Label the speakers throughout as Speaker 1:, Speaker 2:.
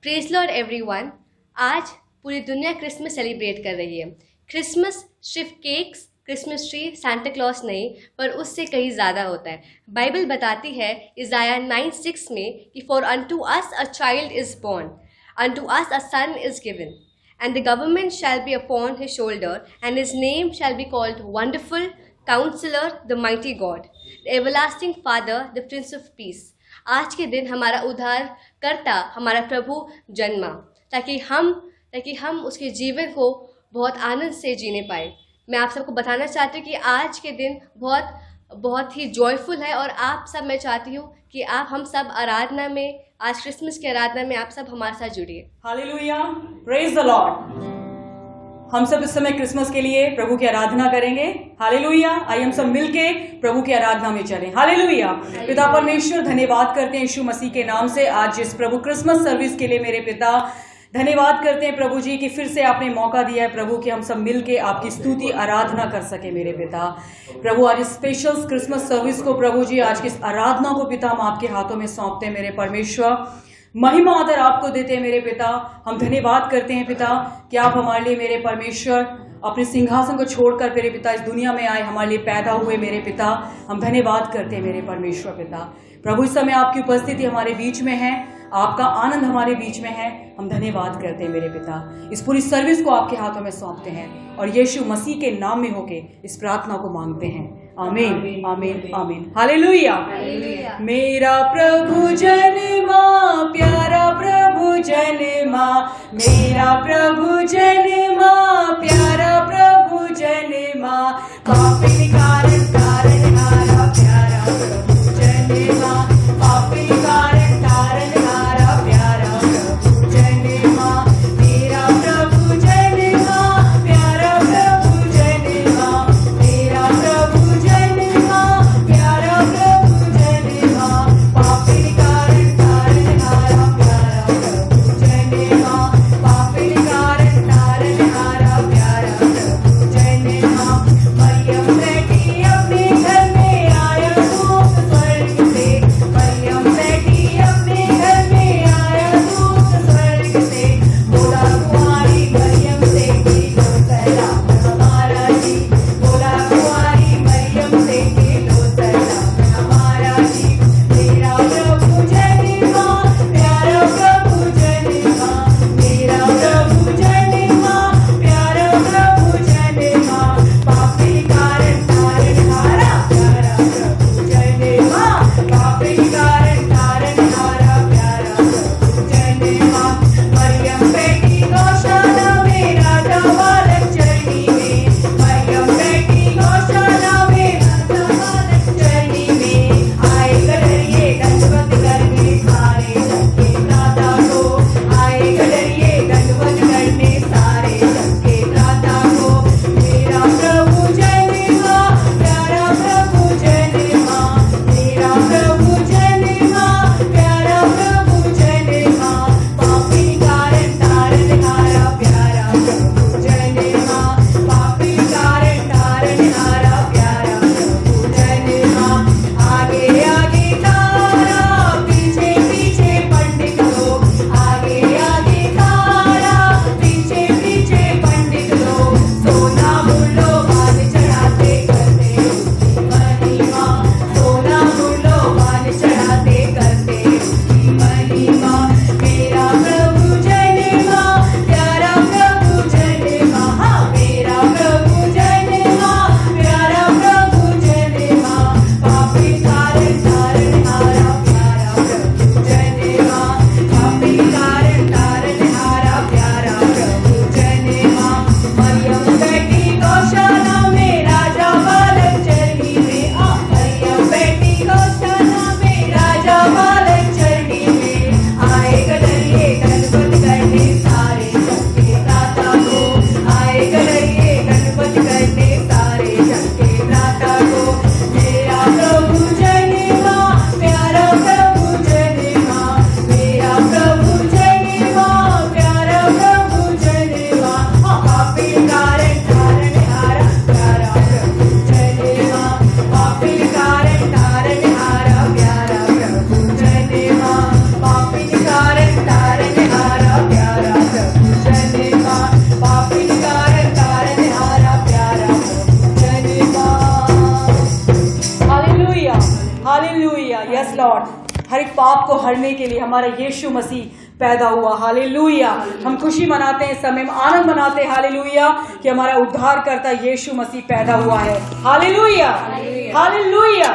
Speaker 1: Praise Lord everyone. आज पूरी दुनिया क्रिसमस सेलिब्रेट कर रही है। क्रिसमस सिर्फ cakes, Christmas tree, Santa Claus नहीं, पर उससे कहीं ज़्यादा होता है। बाइबल बताती है इज़ाया 9:6 में कि for unto us a child is born, unto us a son is given, and the government shall be upon his shoulder, and his name shall be called Wonderful, Counselor, the Mighty God, the Everlasting Father, the Prince of Peace। आज के दिन हमारा उद्धारकर्ता, हमारा प्रभु जन्मा, ताकि हम उसके जीवन को बहुत आनंद से जीने पाए। मैं आप सबको बताना चाहती हूँ कि आज के दिन बहुत ही जॉयफुल है, और आप सब, मैं चाहती हूँ कि हम सब आराधना में, आज क्रिसमस की आराधना में आप सब हमारे साथ जुड़िए।
Speaker 2: Hallelujah, praise the Lord. हम सब इस समय क्रिसमस के लिए प्रभु की आराधना करेंगे। हालेलुया, आइए हम सब मिलके प्रभु की आराधना में चलें। हालेलुया। पिता परमेश्वर, धन्यवाद करते हैं यीशु मसीह के नाम से आज इस प्रभु क्रिसमस सर्विस के लिए। मेरे पिता धन्यवाद करते हैं प्रभु जी कि फिर से आपने मौका दिया है प्रभु कि हम सब मिलके आपकी स्तुति आराधना कर सके। मेरे पिता प्रभु, आज इस स्पेशल क्रिसमस सर्विस को प्रभु जी, आज की इस आराधना को पिता हम आपके हाथों में सौंपते हैं। मेरे परमेश्वर, महिमा आदर आपको देते हैं। मेरे पिता, हम धन्यवाद करते हैं पिता कि आप हमारे लिए, मेरे परमेश्वर, अपने सिंहासन को छोड़कर मेरे पिता इस दुनिया में आए, हमारे लिए पैदा हुए। मेरे पिता, हम धन्यवाद करते हैं मेरे परमेश्वर पिता। प्रभु, इस समय आपकी उपस्थिति हमारे बीच में है, आपका आनंद हमारे बीच में है। हम धन्यवाद करते हैं मेरे पिता। इस पूरी सर्विस को आपके हाथों में सौंपते हैं और यीशु मसीह के नाम में होके इस प्रार्थना को मांगते हैं। आमीन, आमीन, आमीन। हालेलुया। मेरा प्रभु जन्मा, प्यारा प्रभु जन्मा, मेरा प्रभु जन्मा, प्यारा प्रभु जन्मा, पापी कारण तारनहारा, प्यारा प्रभु जन्मा, पापी कारण तारनहारा, प्यारा प्रभु जन्मा, मेरा प्रभु जन्मा, प्यारा प्रभु जन्मा, मेरा प्रभु जन्मा, प्यारा प्रभु जन्मा, पापी कारण तारनहारा, प्यारा प्रभु जन्मा, पापी कारण तारनहारा, प्यारा प्रभु जन्मा। मरियम बेटी अपने घर में आया हूँ, हरने के लिए हमारा यीशु मसीह पैदा हुआ। हालेलुया। हम खुशी मनाते हैं, समय में आनंद मनाते हैं, हालेलुया, कि हमारा उद्धारकर्ता यीशु मसीह पैदा हुआ है। Hallelujah, hallelujah.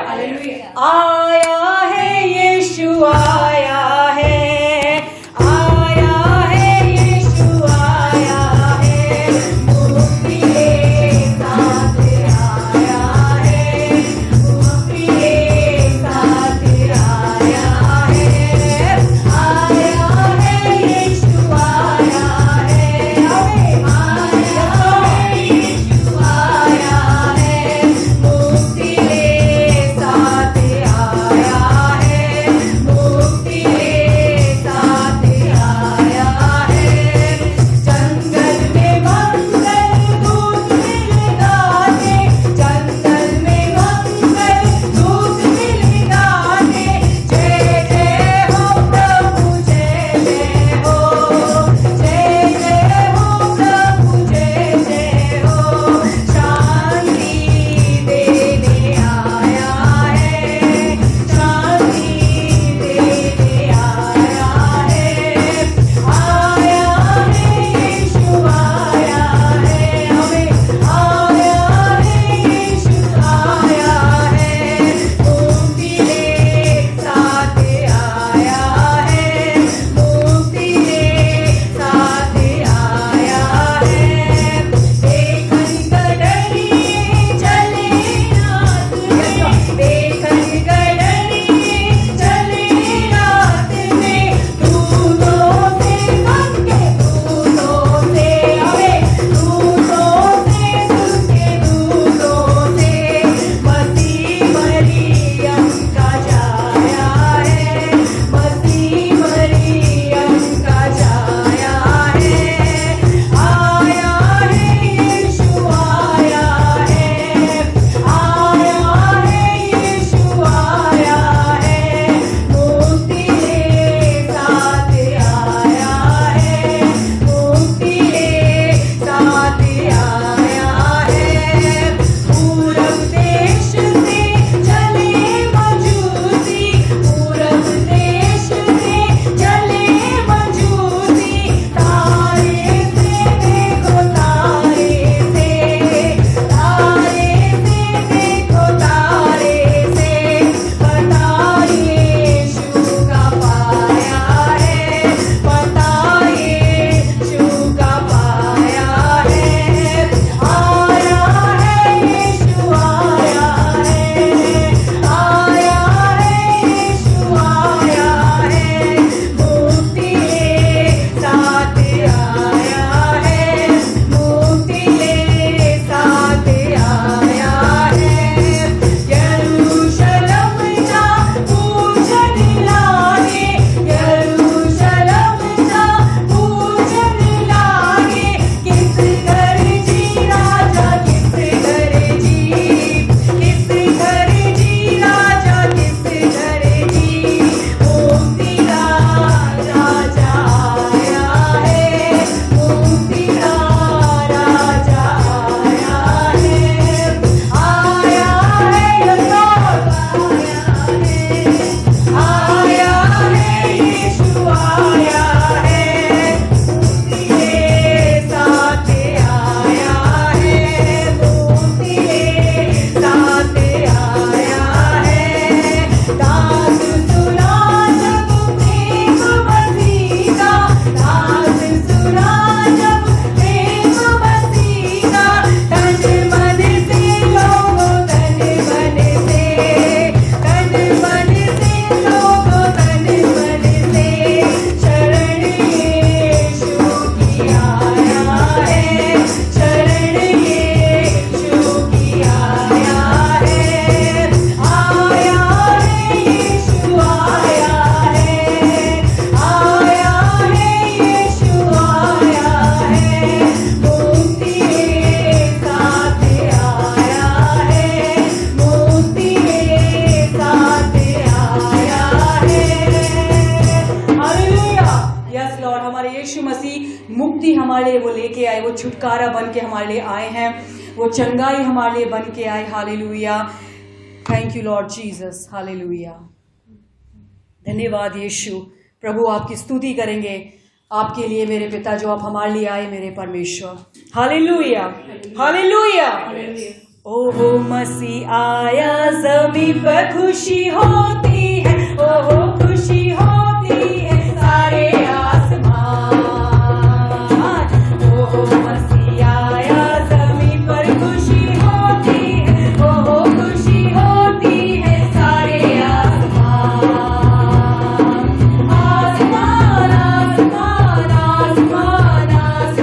Speaker 2: आया है यीशु, आया है, आया है यीशु, आया है, मुक्ति के साथ आया है, मुक्ति के साथ आया है, आया है यीशु, आया है, आया है यीशु, आया है, मुक्ति के साथ आया है, मुक्ति के साथ आया है। जंगल में मंगल दूत मिल गाने, जंगल में मंगल दूत मिल गाने, जय जय हो प्रभु, जय जय हो, जय जय हो प्रभु, जय जय हो, शांति देने आया है, शांति देने आया है, आया है यीशु, आया है, हमें आया है यीशु, आया है, मुक्ति के साथ आया है, मुक्ति के साथ आया है। देखन गडरिए चले रात में, देखन गडरिए चले रात में, दूतों से सुन के, दूतों से हमें, दूतों से सुन के, दूतों से मसीह मरियम का जाया है, मसीह मरियम का जाया है, आया है यीशु, आया है, आया है यीशु, आया है, मुक्ति के साथ आया है, मुक्ति के साथ आया है। पूरब देश से चले मजूसी, पूरब देश से चले मजूसी, तारे से देखो, तारे से, तारे से देखो, तारे से, पता यीशु का पाया है, पता यीशु का पाया है, आया है यीशु, आया है, आया है यीशु, आया है, मुक्ति के साथ आया है, मुक्ति के साथ आया है। यरूशलेम जा पूजन लागे, यरूशलेम जा पूजन लागे, किस घर जी राजा, किस घर जी, किस घर जी राजा, किस घर जी, मुक्ति का राजा आया है, मुक्ति का राजा आया है, आया है लॉर्ड, आया है यीशु, आया है, मुक्ति के साथ आया है, मुक्ति के साथ आया है। दास सुना जब प्रेम मसीह का, दास सुना जब प्रेम मसीह का, तन मन से लोगों, तन मन से, तन मन से लोगों, तन मन से, शरण यीशु की आया है, शरण यीशु की आया है, आया है यीशु, आया है, आया है यीशु, आया है, मुक्ति के साथ आया है, मुक्ति के साथ आया है। हालेलुया। यस लॉर्ड, हमारे यीशु मसीह मुक्ति हमारे लिए वो लेके आए, वो छुटकारा बन के हमारे लिए आए हैं, वो चंगाई हमारे लिए बन के आए। Hallelujah. Thank you Lord Jesus. Hallelujah. धन्यवाद यीशु। प्रभु आपकी स्तुति करेंगे आपके लिए मेरे पिता, जो आप हमारे लिए आए मेरे परमेश्वर। Hallelujah, hallelujah. ओहो मसीह आया ज़मीं पर खुशी होती है, ओहो खुशी होती है सारे आसमान। ओहो मसीह आया ज़मीं पर खुशी होती है, ओहो खुशी होती है सारे आसमान। आसमान आसमान आसमान आसमान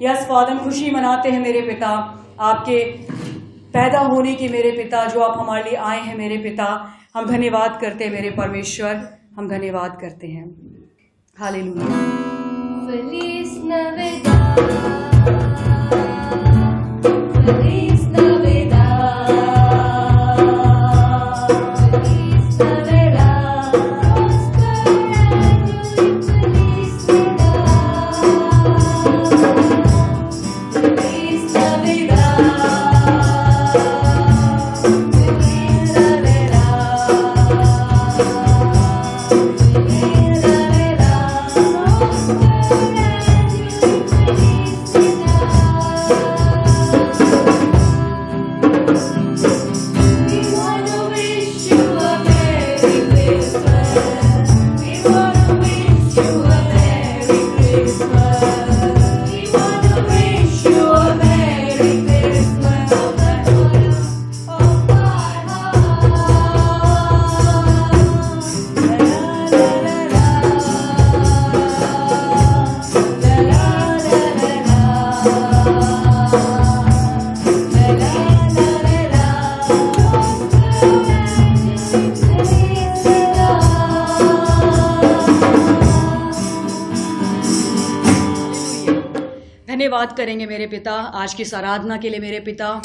Speaker 2: यस फादर, खुशी मनाते हैं मेरे पिता आपके पैदा होने की, मेरे पिता जो आप हमारे लिए आए हैं मेरे पिता। हम धन्यवाद करते हैं मेरे परमेश्वर, हम धन्यवाद करते हैं। Hallelujah.
Speaker 1: Feliz Navidad, Feliz Navidad, Feliz Navidad, prosper and Feliz Navidad, Feliz Navidad, Feliz Navidad, Feliz Navidad, prosper.
Speaker 2: धन्यवाद करेंगे मेरे पिता आज की इस आराधना के लिए मेरे पिता।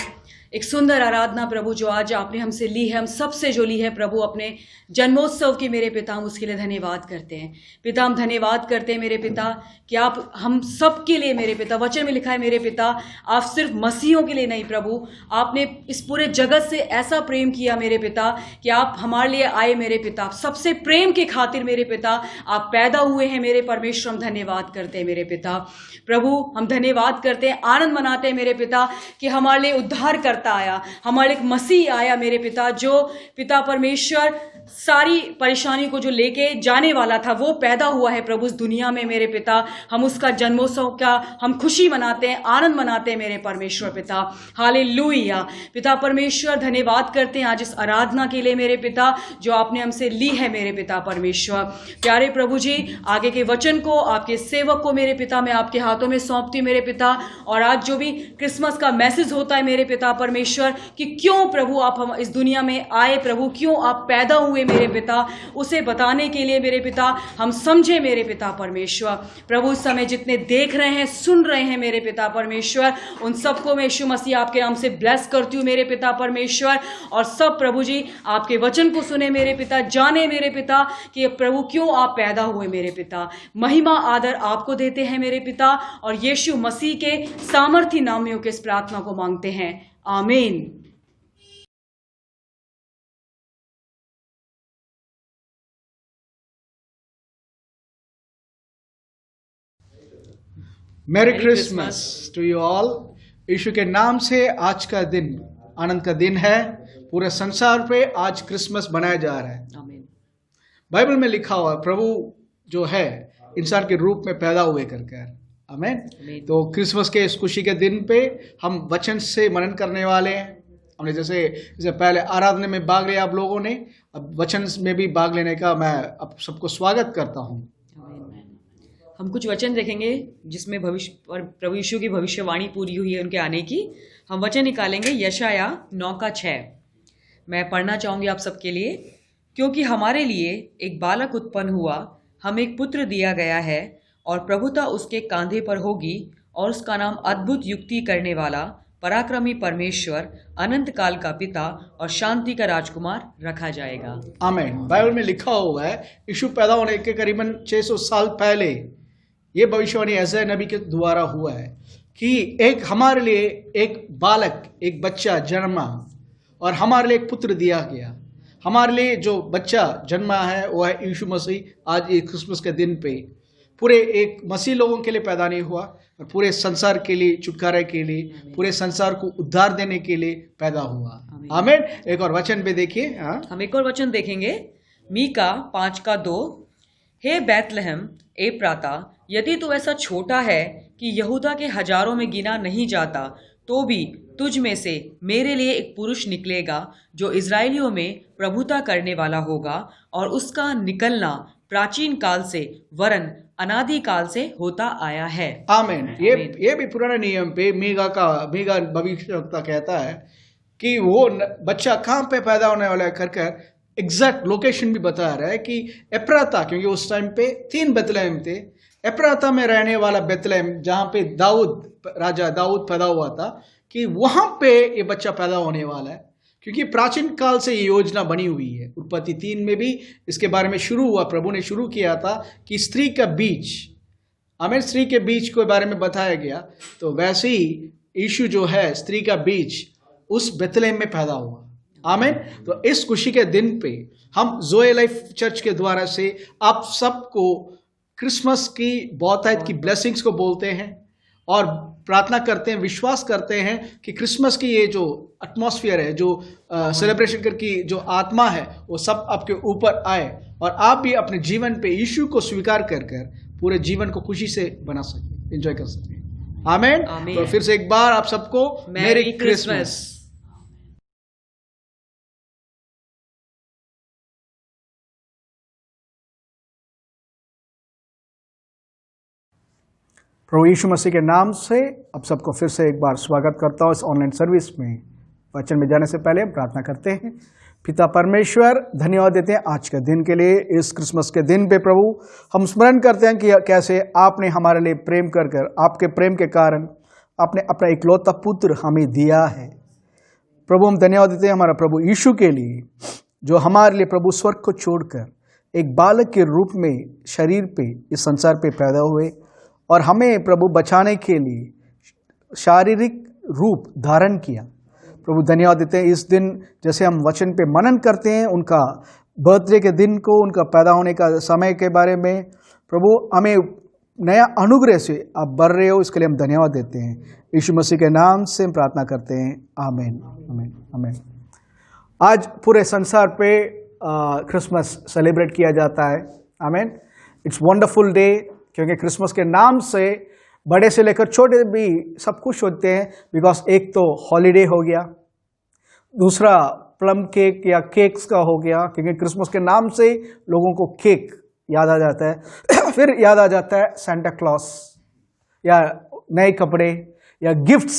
Speaker 2: एक सुंदर आराधना प्रभु जो आज आपने हमसे ली है, हम सबसे जो ली है प्रभु अपने जन्मोत्सव की मेरे पिता, हम उसके लिए धन्यवाद करते हैं पिता। हम धन्यवाद करते हैं मेरे पिता कि आप हम सब के लिए मेरे पिता, वचन में लिखा है मेरे पिता, आप सिर्फ मसीहों के लिए नहीं प्रभु, आपने इस पूरे जगत से ऐसा प्रेम किया मेरे पिता कि आप हमारे लिए आए मेरे पिता। सबसे प्रेम के खातिर मेरे पिता आप पैदा हुए हैं मेरे परमेश्वर। हम धन्यवाद करते हैं मेरे पिता प्रभु, हम धन्यवाद करते हैं, आनंद मनाते हैं मेरे पिता कि हमारे लिए उद्धार करता आया, हमारे एक मसीह आया मेरे पिता, जो पिता परमेश्वर सारी परेशानी को जो लेके जाने वाला था वो पैदा हुआ है प्रभु इस दुनिया में मेरे पिता। हम उसका जन्मोत्सव का हम खुशी मनाते हैं, आनंद मनाते हैं मेरे परमेश्वर पिता। हालेलुया पिता परमेश्वर, धन्यवाद करते हैं आज इस आराधना के लिए मेरे पिता जो आपने हमसे ली है मेरे पिता परमेश्वर। प्यारे प्रभु जी, आगे के वचन को आपके सेवक को मेरे पिता मैं आपके हाथों में सौंपती मेरे पिता। और आज जो भी क्रिसमस का मैसेज होता है मेरे पिता परमेश्वर कि क्यों प्रभु आप हम इस दुनिया में आए प्रभु, क्यों आप पैदा हुए मेरे पिता, उसे बताने के लिए मेरे पिता हम समझे मेरे पिता परमेश्वर। प्रभु इस समय जितने देख रहे हैं सुन रहे हैं मेरे पिता परमेश्वर, उन सबको मैं यीशु मसीह आपके नाम से ब्लेस करती हूँ मेरे पिता परमेश्वर। और सब प्रभु जी आपके वचन को सुने मेरे पिता, जाने मेरे पिता कि प्रभु क्यों आप पैदा हुए मेरे पिता। महिमा आदर आपको देते हैं मेरे पिता और यीशु मसीह के सामर्थी नाम में इस प्रार्थना को मांगते हैं, आमीन।
Speaker 3: Merry Christmas to you all. यीशु के नाम से आज का दिन आनंद का दिन है। पूरे संसार पे आज क्रिसमस मनाया जा रहा है।
Speaker 2: आमीन।
Speaker 3: बाइबल में लिखा हुआ प्रभु जो है इंसान के रूप में पैदा हुए करके, आमीन। तो क्रिसमस के इस खुशी के दिन पे हम वचन से मनन करने वाले हैं। हमने जैसे पहले आराधना में भाग लिया आप लोगों ने, अब वचन में भी भाग लेने का मैं अब सबको स्वागत करता हूँ।
Speaker 2: हम कुछ वचन देखेंगे जिसमें भविष्य और प्रभु यीशु की भविष्यवाणी पूरी हुई है उनके आने की। हम वचन निकालेंगे यशाया 9:6। मैं पढ़ना चाहूँगी आप सबके लिए। क्योंकि हमारे लिए एक बालक उत्पन्न हुआ, हमें एक पुत्र दिया गया है और प्रभुता उसके कांधे पर होगी और उसका नाम अद्भुत युक्ति करने वाला, पराक्रमी परमेश्वर, अनंत काल का पिता और शांति का राजकुमार रखा जाएगा।
Speaker 3: आमीन। बाइबल में लिखा हुआ है यीशु पैदा होने के करीबन 600 साल पहले ये भविष्यवाणी ऐसा नबी के द्वारा हुआ है कि एक हमारे लिए एक बालक, एक बच्चा जन्मा और हमारे लिए एक पुत्र दिया गया। हमारे लिए जो बच्चा जन्मा है वो है यीशु मसीह। आज एक क्रिसमस के दिन पे पूरे एक मसीह लोगों के लिए पैदा नहीं हुआ और पूरे संसार के लिए, छुटकारे के लिए, पूरे संसार को उद्धार देने के लिए पैदा हुआ। आमीन। एक और वचन पे देखिए।
Speaker 2: हम एक और वचन देखेंगे मीका 5:2। हे बैतलहम एप्राता, यदि तू ऐसा छोटा है कि यहूदा के हजारों में गिना नहीं जाता, तो भी तुझ में से मेरे लिए एक पुरुष निकलेगा जो इजराइलियों में प्रभुता करने वाला होगा और उसका निकलना प्राचीन काल से वरन अनादि काल से होता आया है।
Speaker 3: आमीन। ये भी पुराने नियम पे मीका भविष्यवक्ता कहता है कि वो बच्चा कहाँ पे पैदा होने वाला है कर एग्जैक्ट लोकेशन भी बता रहा है कि एप्राता, क्योंकि उस टाइम पे 3 बेतलहम थे। एप्राता में रहने वाला बेतलहम जहाँ पे राजा दाऊद पैदा हुआ था, कि वहाँ पे ये बच्चा पैदा होने वाला है। क्योंकि प्राचीन काल से ये योजना बनी हुई है। उत्पत्ति 3 में भी इसके बारे में शुरू हुआ, प्रभु ने शुरू किया था कि स्त्री का बीज, आमीन, स्त्री के बीज के बारे में बताया गया। तो वैसे ही यीशु जो है स्त्री का बीज उस बेतलहम में पैदा हुआ। आमीन। तो इस खुशी के दिन पे हम जोए लाइफ चर्च के द्वारा से आप सबको क्रिसमस की बहुतायत की ब्लेसिंग्स को बोलते हैं और प्रार्थना करते हैं, विश्वास करते हैं कि क्रिसमस की ये जो एटमॉस्फेयर है, जो सेलिब्रेशन की जो आत्मा है, वो सब आपके ऊपर आए और आप भी अपने जीवन पे यीशु को स्वीकार कर पूरे जीवन को खुशी से बना सके, एंजॉय कर सके। आमीन। तो फिर से एक बार आप सबको मेरी क्रिसमस।
Speaker 4: प्रभु यीशु मसीह के नाम से आप सबको फिर से एक बार स्वागत करता हूँ इस ऑनलाइन सर्विस में। वचन में जाने से पहले हम प्रार्थना करते हैं। पिता परमेश्वर, धन्यवाद देते हैं आज के दिन के लिए। इस क्रिसमस के दिन पे प्रभु हम स्मरण करते हैं कि कैसे आपने हमारे लिए प्रेम कर आपके प्रेम के कारण आपने अपना इकलौता पुत्र हमें दिया है। प्रभु हम धन्यवाद देते हैं हमारा प्रभु यीशु के लिए, जो हमारे लिए प्रभु स्वर्ग को छोड़कर एक बालक के रूप में शरीर पे इस संसार पे पैदा हुए और हमें प्रभु बचाने के लिए शारीरिक रूप धारण किया। प्रभु धन्यवाद देते हैं इस दिन जैसे हम वचन पे मनन करते हैं उनका बर्थडे के दिन को, उनका पैदा होने का समय के बारे में। प्रभु हमें नया अनुग्रह से आप बढ़ रहे हो, इसके लिए हम धन्यवाद देते हैं। यीशु मसीह के नाम से हम प्रार्थना करते हैं, आमीन आमीन आमीन। आज पूरे संसार पे क्रिसमस सेलिब्रेट किया जाता है, आमीन। इट्स वंडरफुल डे, क्योंकि क्रिसमस के नाम से बड़े से लेकर छोटे भी सब खुश होते हैं, बिकॉज एक तो हॉलीडे हो गया, दूसरा प्लम केक या केक्स का हो गया, क्योंकि क्रिसमस के नाम से लोगों को केक याद आ जाता है फिर याद आ जाता है सेंटा क्लॉस या नए कपड़े या गिफ्ट्स।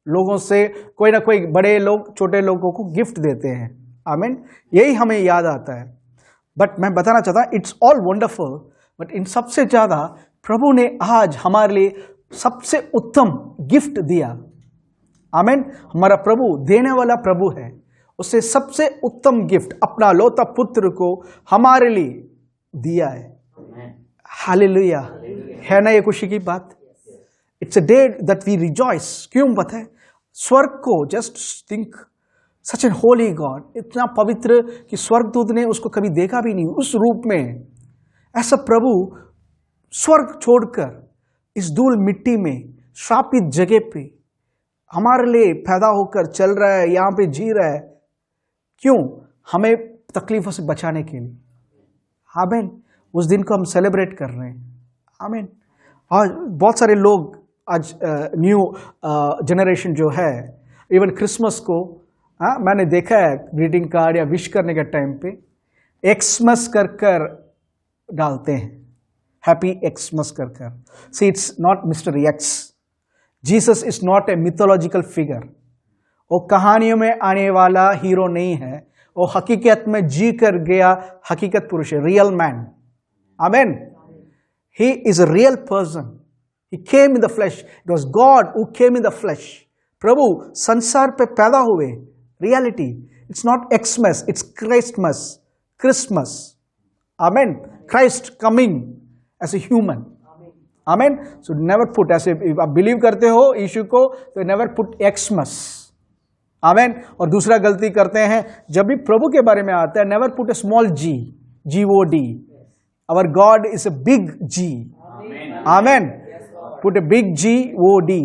Speaker 4: लोगों से कोई ना कोई बड़े लोग छोटे लोगों को गिफ्ट देते हैं, आमीन, यही हमें याद आता है। बट मैं बताना चाहता हूँ it's all wonderful, but in सबसे ज़्यादा प्रभु ने आज हमारे लिए सबसे उत्तम गिफ्ट दिया, आमीन। हमारा प्रभु देने वाला प्रभु है, उससे सबसे उत्तम गिफ्ट अपना लौता पुत्र को हमारे लिए दिया है। हालेलुया, है ना ये खुशी की बात। It's a day that we rejoice. क्यों पता है? स्वर्ग को just think, such an holy God, इतना पवित्र कि स्वर्गदूत ने उसको कभी देखा भी नहीं उस रूप में। ऐसा प्रभु स्वर्ग छोड़कर इस धूल मिट्टी में श्रापित जगह पे हमारे लिए पैदा होकर चल रहा है, यहाँ पे जी रहा है। क्यों? हमें तकलीफों से बचाने के लिए, आमीन। उस दिन को हम सेलिब्रेट कर रहे हैं, आमीन। और बहुत सारे लोग आज न्यू जनरेशन जो है इवन क्रिसमस को मैंने देखा है ग्रीटिंग कार्ड या विश करने के टाइम पे एक्समस कर कर डालते हैं, हैप्पी एक्समस कर कर। See it's not mister x, Jesus is not a mythological figure. वो कहानियों में आने वाला हीरो नहीं है, वो हकीकत में जी कर गया हकीकत पुरुष है, रियल मैन, आमीन। He is a real person, he came in the flash, it was God who came in the flash. प्रभु संसार पे पैदा हुए, reality. It's not Xmas, it's Christmas, Christmas, आमीन। Christ coming as a human, आमीन। So never put, ऐसे आप believe करते हो यीशु को तो नेवर पुट एक्समस, आमीन। और दूसरा गलती करते हैं जब भी प्रभु के बारे में आता है, never put a small g, GOD। Our God is a big g, आमीन। Put a big GOD।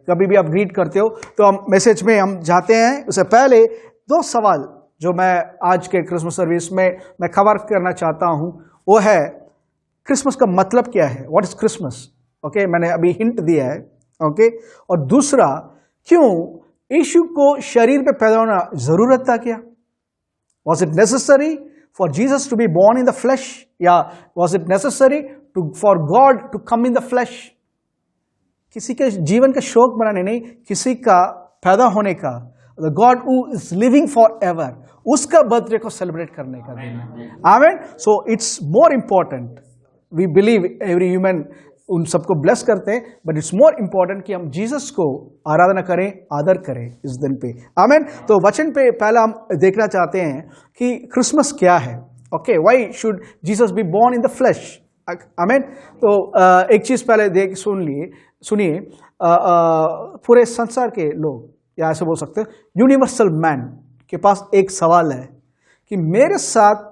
Speaker 4: कभी भी आप रीड करते हो तो हम मैसेज में हम जाते हैं, उससे पहले 2 सवाल जो मैं आज के क्रिसमस सर्विस में मैं कवर करना चाहता हूं, वो है क्रिसमस का मतलब क्या है, व्हाट इज क्रिसमस, ओके, मैंने अभी हिंट दिया है, ओके। और दूसरा, क्यों यीशु को शरीर पे पैदा होना जरूरत था क्या? Was it necessary for Jesus to be born in the flesh, या was it necessary for God to come in the flesh? किसी के जीवन का शौक बनाने नहीं, किसी का पैदा होने का, the God who is living for ever, उसका बर्थडे को सेलिब्रेट करने का दिन है, आमीन। So it's more important, we believe every human उन सबको ब्लेस करते हैं, बट इट्स मोर इंपॉर्टेंट कि हम जीसस को आराधना करें, आदर करें इस दिन पे, आमीन। तो वचन पे पहला हम देखना चाहते हैं कि क्रिसमस क्या है, okay, why should Jesus be born in the flesh, आमीन। तो एक चीज पहले सुनिए, पूरे संसार के लोग, या ऐसे बोल सकते हैं यूनिवर्सल मैन के पास एक सवाल है कि मेरे साथ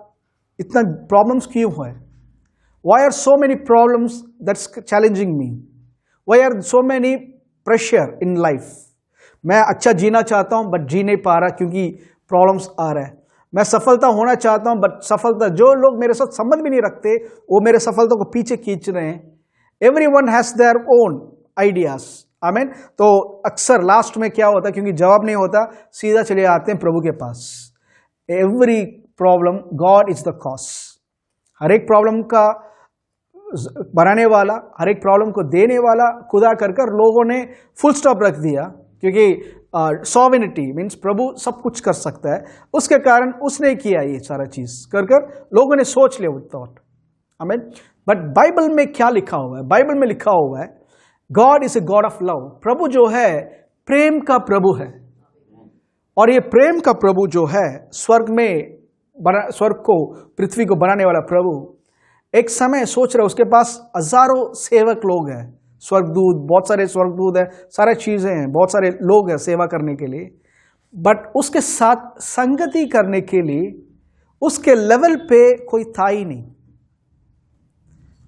Speaker 4: इतना प्रॉब्लम्स क्यों है? Why are so many problems that's challenging me? Why are so many pressure in life? मैं अच्छा जीना चाहता हूं बट जी नहीं पा रहा क्योंकि प्रॉब्लम्स आ रहा है। मैं सफलता होना चाहता हूं बट सफलता, जो लोग मेरे साथ संबंध भी नहीं रखते वो मेरे सफलता को पीछे खींच रहे हैं। Everyone has their own ideas, आमीन। तो अक्सर लास्ट में क्या होता है, क्योंकि जवाब नहीं होता, सीधा चले आते हैं प्रभु के पास। Every problem God is the cause. हर एक प्रॉब्लम का बनाने वाला, हर एक प्रॉब्लम को देने वाला खुदा कर लोगों ने फुल स्टॉप रख दिया, क्योंकि सॉवरेनिटी मीन्स प्रभु सब कुछ कर सकता है, उसके कारण उसने किया ये सारा चीज कर लोगों ने सोच लिया वो थॉट, आमीन। बट बाइबल में क्या लिखा हुआ है? बाइबल में लिखा हुआ है God is a God of love. प्रभु जो है प्रेम का प्रभु है, और ये प्रेम का प्रभु जो है स्वर्ग को, पृथ्वी को बनाने वाला प्रभु, एक समय सोच रहे उसके पास हजारों सेवक लोग हैं, स्वर्गदूत, बहुत सारे स्वर्गदूत हैं, सारे चीजें हैं, बहुत सारे लोग हैं सेवा करने के लिए, बट उसके साथ संगति करने के लिए उसके लेवल पे कोई था ही नहीं।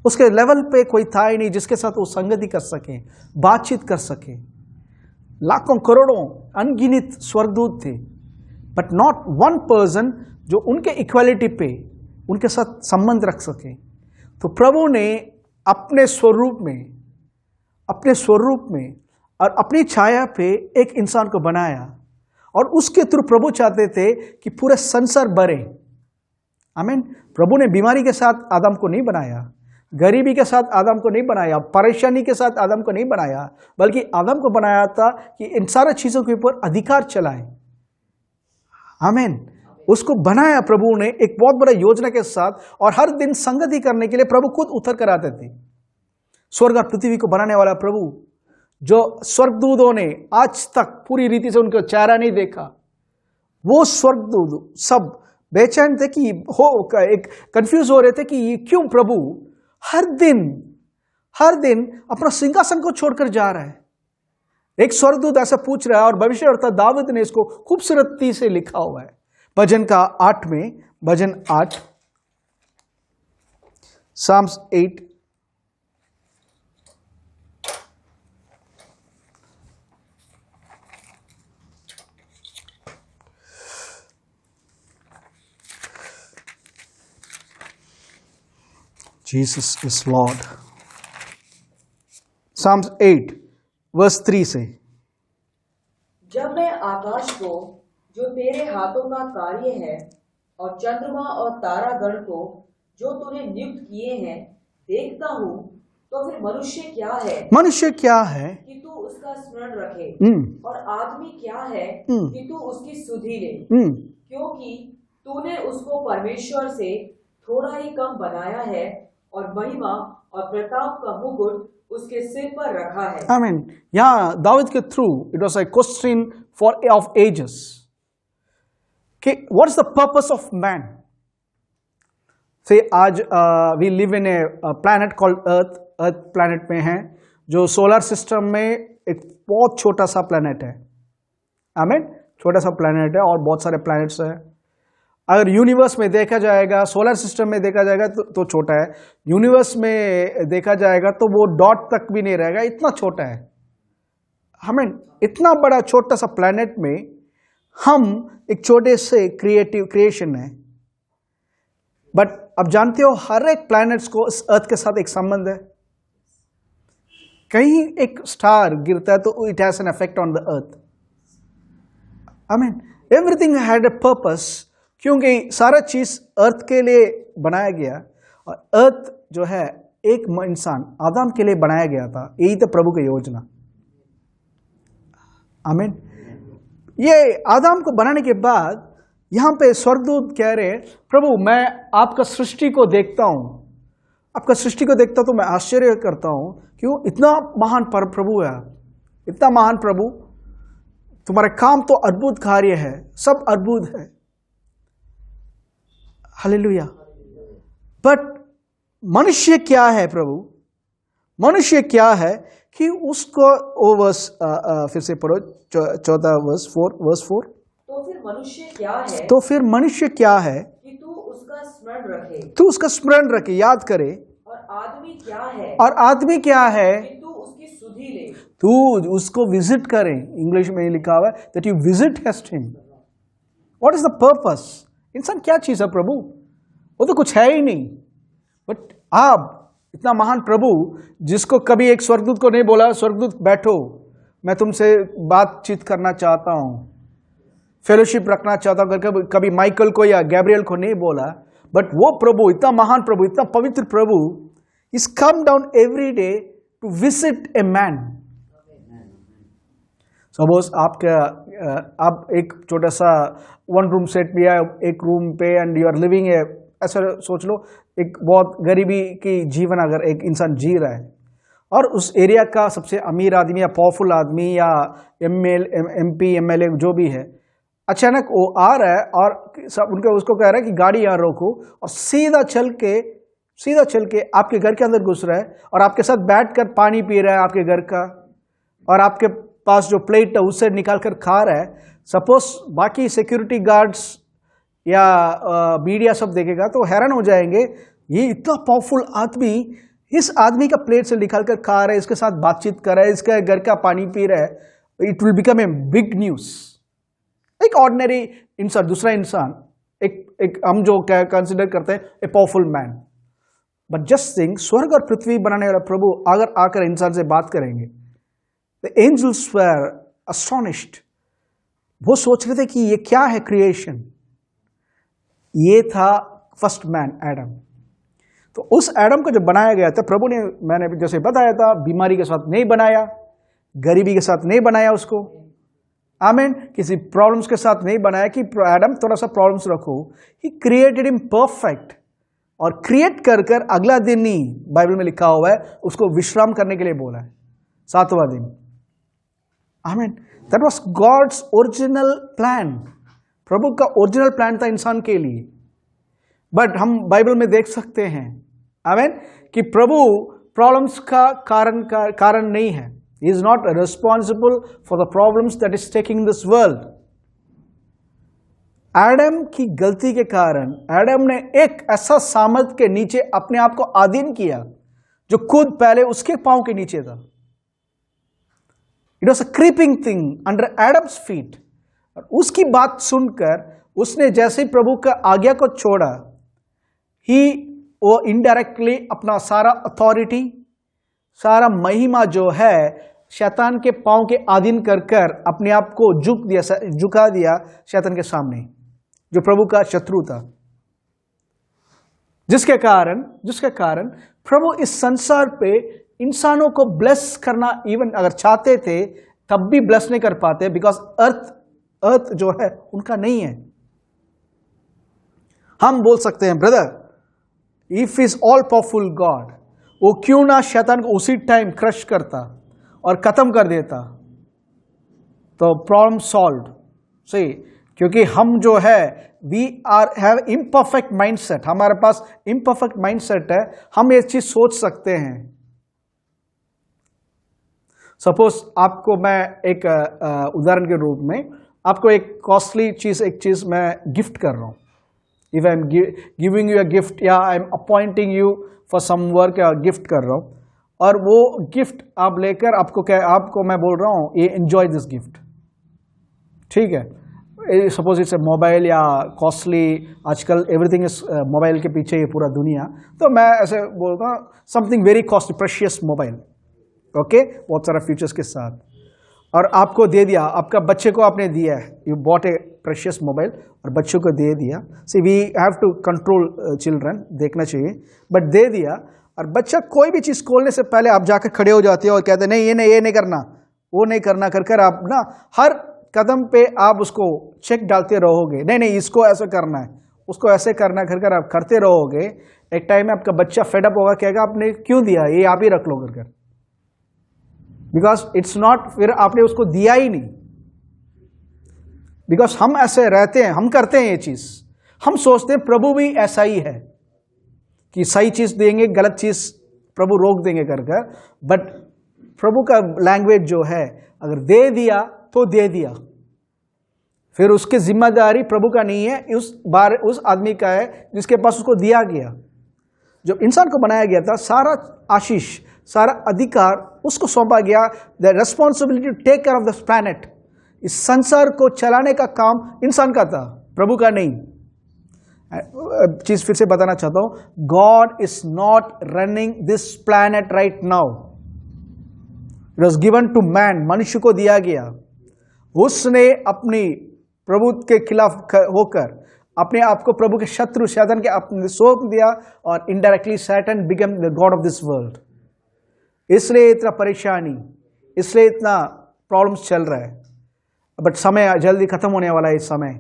Speaker 4: उसके लेवल पे कोई था ही नहीं जिसके साथ वो संगति कर सके, बातचीत कर सके। लाखों करोड़ों अनगिनत स्वर्गदूत थे, बट नॉट वन पर्सन जो उनके इक्वालिटी पे उनके साथ संबंध रख सके। तो प्रभु ने अपने स्वरूप में और अपनी छाया पे एक इंसान को बनाया, और उसके थ्रू प्रभु चाहते थे कि पूरे संसार भरे। आमीन। प्रभु ने बीमारी के साथ आदम को नहीं बनाया, गरीबी के साथ आदम को नहीं बनाया, परेशानी के साथ आदम को नहीं बनाया, बल्कि आदम को बनाया था कि इन सारी चीजों के ऊपर अधिकार चलाए। आमीन। उसको बनाया प्रभु ने एक बहुत बड़ा योजना के साथ, और हर दिन संगति करने के लिए प्रभु खुद उतर कर आते थे। स्वर्ग और पृथ्वी को बनाने वाला प्रभु, जो स्वर्गदूतों ने आज तक पूरी रीति से उनका चेहरा नहीं देखा, वो स्वर्गदूत सब बेचैन थे कि एक कंफ्यूज हो रहे थे कि ये क्यों प्रभु हर दिन अपना सिंहासन को छोड़कर जा रहा है। एक स्वर्गदूत ऐसा पूछ रहा है, और भविष्यवक्ता दाऊद ने इसको खूबसूरती से लिखा हुआ है भजन का 8 में, भजन 8, Psalms 8, Jesus is Lord. Psalms 8 verse 3 से,
Speaker 5: जब मैं आकाश को जो तेरे हाथों का कार्य है और चंद्रमा और तारागण को जो तूने नियुक्त किए हैं देखता हूँ, तो फिर मनुष्य क्या है कि तू उसका स्मरण रखे, और आदमी क्या है कि तू उसकी सुधि ले, क्योंकि तूने उसको परमेश्वर से थोड़ा ही कम बनाया है, और महिमा और प्रताप का मुकुट उसके सिर पर रखा है।
Speaker 4: आमीन। यहाँ दाऊद के through it was a question of ages कि what is the purpose of man. से आज we live in a planet called earth planet में है, जो सोलर सिस्टम में एक बहुत छोटा सा प्लैनेट है। आमीन। छोटा सा प्लैनेट है, और बहुत सारे प्लैनेट्स हैं। अगर यूनिवर्स में देखा जाएगा, सोलर सिस्टम में देखा जाएगा तो छोटा है, यूनिवर्स में देखा जाएगा तो वो डॉट तक भी नहीं रहेगा, इतना छोटा है। हमें इतना बड़ा छोटा सा प्लैनेट में हम एक छोटे से क्रिएशन है, बट अब जानते हो हर एक प्लैनेट्स को इस अर्थ के साथ एक संबंध है। कहीं एक स्टार गिरता है तो it has an effect on the earth. I mean everything had a purpose, क्योंकि सारा चीज अर्थ के लिए बनाया गया, और अर्थ जो है एक इंसान आदम के लिए बनाया गया था। यही तो प्रभु की योजना। आमीन। ये आदम को बनाने के बाद यहां पे स्वर्गदूत कह रहे हैं, प्रभु मैं आपका सृष्टि को देखता हूं, आपका सृष्टि को देखता तो मैं आश्चर्य करता हूं, क्यों इतना महान प्रभु है, इतना महान प्रभु, तुम्हारे काम तो अद्भुत कार्य है, सब अद्भुत है। हालेलुया। बट मनुष्य क्या है प्रभु? मनुष्य क्या है कि उसको वो वर्स फिर से पढ़ो, 14 वर्स 4।
Speaker 5: तो फिर मनुष्य क्या है,
Speaker 4: तो फिर मनुष्य क्या है
Speaker 5: कि तू उसका स्मरण रखे,
Speaker 4: तू उसका स्मरण रखे, याद करे,
Speaker 5: और आदमी क्या है,
Speaker 4: और आदमी क्या है
Speaker 5: कि तू उसकी सुधि ले,
Speaker 4: तू उसको विजिट करे। इंग्लिश में लिखा हुआ है that you visit him. What is the purpose? इंसान क्या चीज है प्रभु? वो तो कुछ है ही नहीं। बट आप इतना महान प्रभु, जिसको कभी एक स्वर्गदूत को नहीं बोला स्वर्गदूत बैठो मैं तुमसे बातचीत करना चाहता हूं, फेलोशिप रखना चाहता हूं, कभी माइकल को या गैब्रियल को नहीं बोला, बट वो प्रभु, इतना महान प्रभु, इतना पवित्र प्रभु, is come down every day to visit a man. Suppose आप एक छोटा सा 1 रूम सेट लिया एक रूम पे, एंड यू आर लिविंग ऐसा सोच लो एक बहुत गरीबी की जीवन अगर एक इंसान जी रहा है, और उस एरिया का सबसे अमीर आदमी या पावरफुल आदमी या MP MLA जो भी है, अचानक वो आ रहा है और सब उसको कह रहा है कि गाड़ी यहाँ रोको, और सीधा चल के आपके घर के अंदर घुस रहा है और आपके साथ बैठकर पानी पी रहा है आपके घर का, और आपके पास जो प्लेट है उससे निकाल कर खा रहा है। सपोज बाकी सिक्योरिटी गार्ड्स या मीडिया सब देखेगा तो हैरान हो जाएंगे, ये इतना पावरफुल आदमी इस आदमी का प्लेट से निकाल कर खा रहा है, इसके साथ बातचीत कर रहा है, इसके घर का पानी पी रहा है। It will become a big news. एक ऑर्डिनरी इंसान, दूसरा इंसान, एक हम जो कंसिडर करते हैं a powerful man, but just think स्वर्ग और पृथ्वी बनाने वाला प्रभु अगर आकर इंसान से बात करेंगे, द एंजल्स वर एस्टोनिश्ड। वो सोच रहे थे कि ये क्या है क्रिएशन। ये था फर्स्ट मैन एडम। तो उस एडम को जब बनाया गया था, प्रभु ने, मैंने जैसे बताया था, बीमारी के साथ नहीं बनाया, गरीबी के साथ नहीं बनाया उसको, आमीन, किसी प्रॉब्लम्स के साथ नहीं बनाया कि एडम थोड़ा सा प्रॉब्लम्स रखो। ही क्रिएटेड हिम परफेक्ट, और क्रिएट कर अगला दिन ही बाइबल में लिखा हुआ है उसको विश्राम करने के लिए बोला है, 7वां दिन। आमीन। That was God's original plan. प्रभु का ओरिजिनल प्लान था इंसान के लिए। बट हम बाइबल में देख सकते हैं, आमीन, कि प्रभु प्रॉब्लम्स का कारण नहीं है। He is not responsible for the problems that is taking this world. Adam की गलती के कारण एडम ने एक ऐसा सामर्थ के नीचे अपने आप को अधीन किया जो खुद पहले उसके पांव के नीचे था। It was a creeping thing under Adam's feet. और उसकी बात सुनकर उसने जैसे ही प्रभु का आज्ञा को छोड़ा, वो इनडायरेक्टली अपना सारा अथॉरिटी, सारा महिमा जो है शैतान के पांव के अधीन कर अपने आप को झुका दिया शैतान के सामने, जो प्रभु का शत्रु था। जिसके कारण प्रभु इस संसार पे इंसानों को ब्लेस करना इवन अगर चाहते थे तब भी ब्लेस नहीं कर पाते, बिकॉज अर्थ जो है उनका नहीं है। हम बोल सकते हैं, brother, if is all powerful God, वो क्यों ना शैतान को उसी टाइम क्रश करता और खत्म कर देता, तो प्रॉब्लम सॉल्व। सही, क्योंकि हम जो है we are have imperfect mindset, हमारे पास इम्परफेक्ट माइंडसेट है, हम ये चीज सोच सकते हैं। सपोज आपको मैं एक उदाहरण के रूप में आपको एक कॉस्टली चीज, एक चीज मैं गिफ्ट कर रहा हूं। If I am giving you a gift या I am appointing you for some work, या गिफ्ट कर रहा हूं, और वो गिफ्ट आप लेकर आपको मैं बोल रहा हूं ये एंजॉय दिस गिफ्ट, ठीक है। सपोज इट्स ए मोबाइल या कॉस्टली, आजकल एवरीथिंग इज मोबाइल के पीछे ये पूरा दुनिया, तो मैं ऐसे बोलता हूँ something very costly, precious mobile, okay, बहुत सारा फीचर्स के साथ, और आपको दे दिया, आपका बच्चे को आपने दिया है, you bought a precious mobile और बच्चों को दे दिया। See we have to control children, देखना चाहिए, बट दे दिया, और बच्चा कोई भी चीज़ खोलने से पहले आप जाकर खड़े हो जाते हो और कहते हैं नहीं ये नहीं करना, वो नहीं करना, कर आप ना हर कदम पे आप उसको चेक डालते रहोगे, नहीं इसको ऐसा करना है, उसको ऐसे करना है, कर आप करते रहोगे। एक टाइम में आपका बच्चा फेडअप होगा, कहेगा आपने क्यों दिया, ये आप ही रख लो कर, बिकॉज इट्स नॉट, फिर आपने उसको दिया ही नहीं। बिकॉज हम ऐसे रहते हैं, हम करते हैं ये चीज, हम सोचते हैं प्रभु भी ऐसा ही है कि सही चीज देंगे, गलत चीज प्रभु रोक देंगे कर, बट प्रभु का लैंग्वेज जो है, अगर दे दिया तो दे दिया, फिर उसकी जिम्मेदारी प्रभु का नहीं है, उस आदमी का है जिसके पास उसको दिया गया। जो इंसान को बनाया गया था, सारा आशीष, सारा अधिकार उसको सौंपा गया, the responsibility to take care of this planet, इस संसार को चलाने का काम इंसान का था, प्रभु का नहीं। चीज फिर से बताना चाहता हूं, God is not running this planet right now, it was given to man, मनुष्य को दिया गया। उसने अपनी प्रभु के खिलाफ होकर अपने आप को प्रभु के शत्रु शैतान के अपने सौंप दिया, और indirectly Satan become the God of this world. इसलिए इतना परेशानी, इसलिए इतना प्रॉब्लम्स चल रहा है, बट समय जल्दी खत्म होने वाला है। इस समय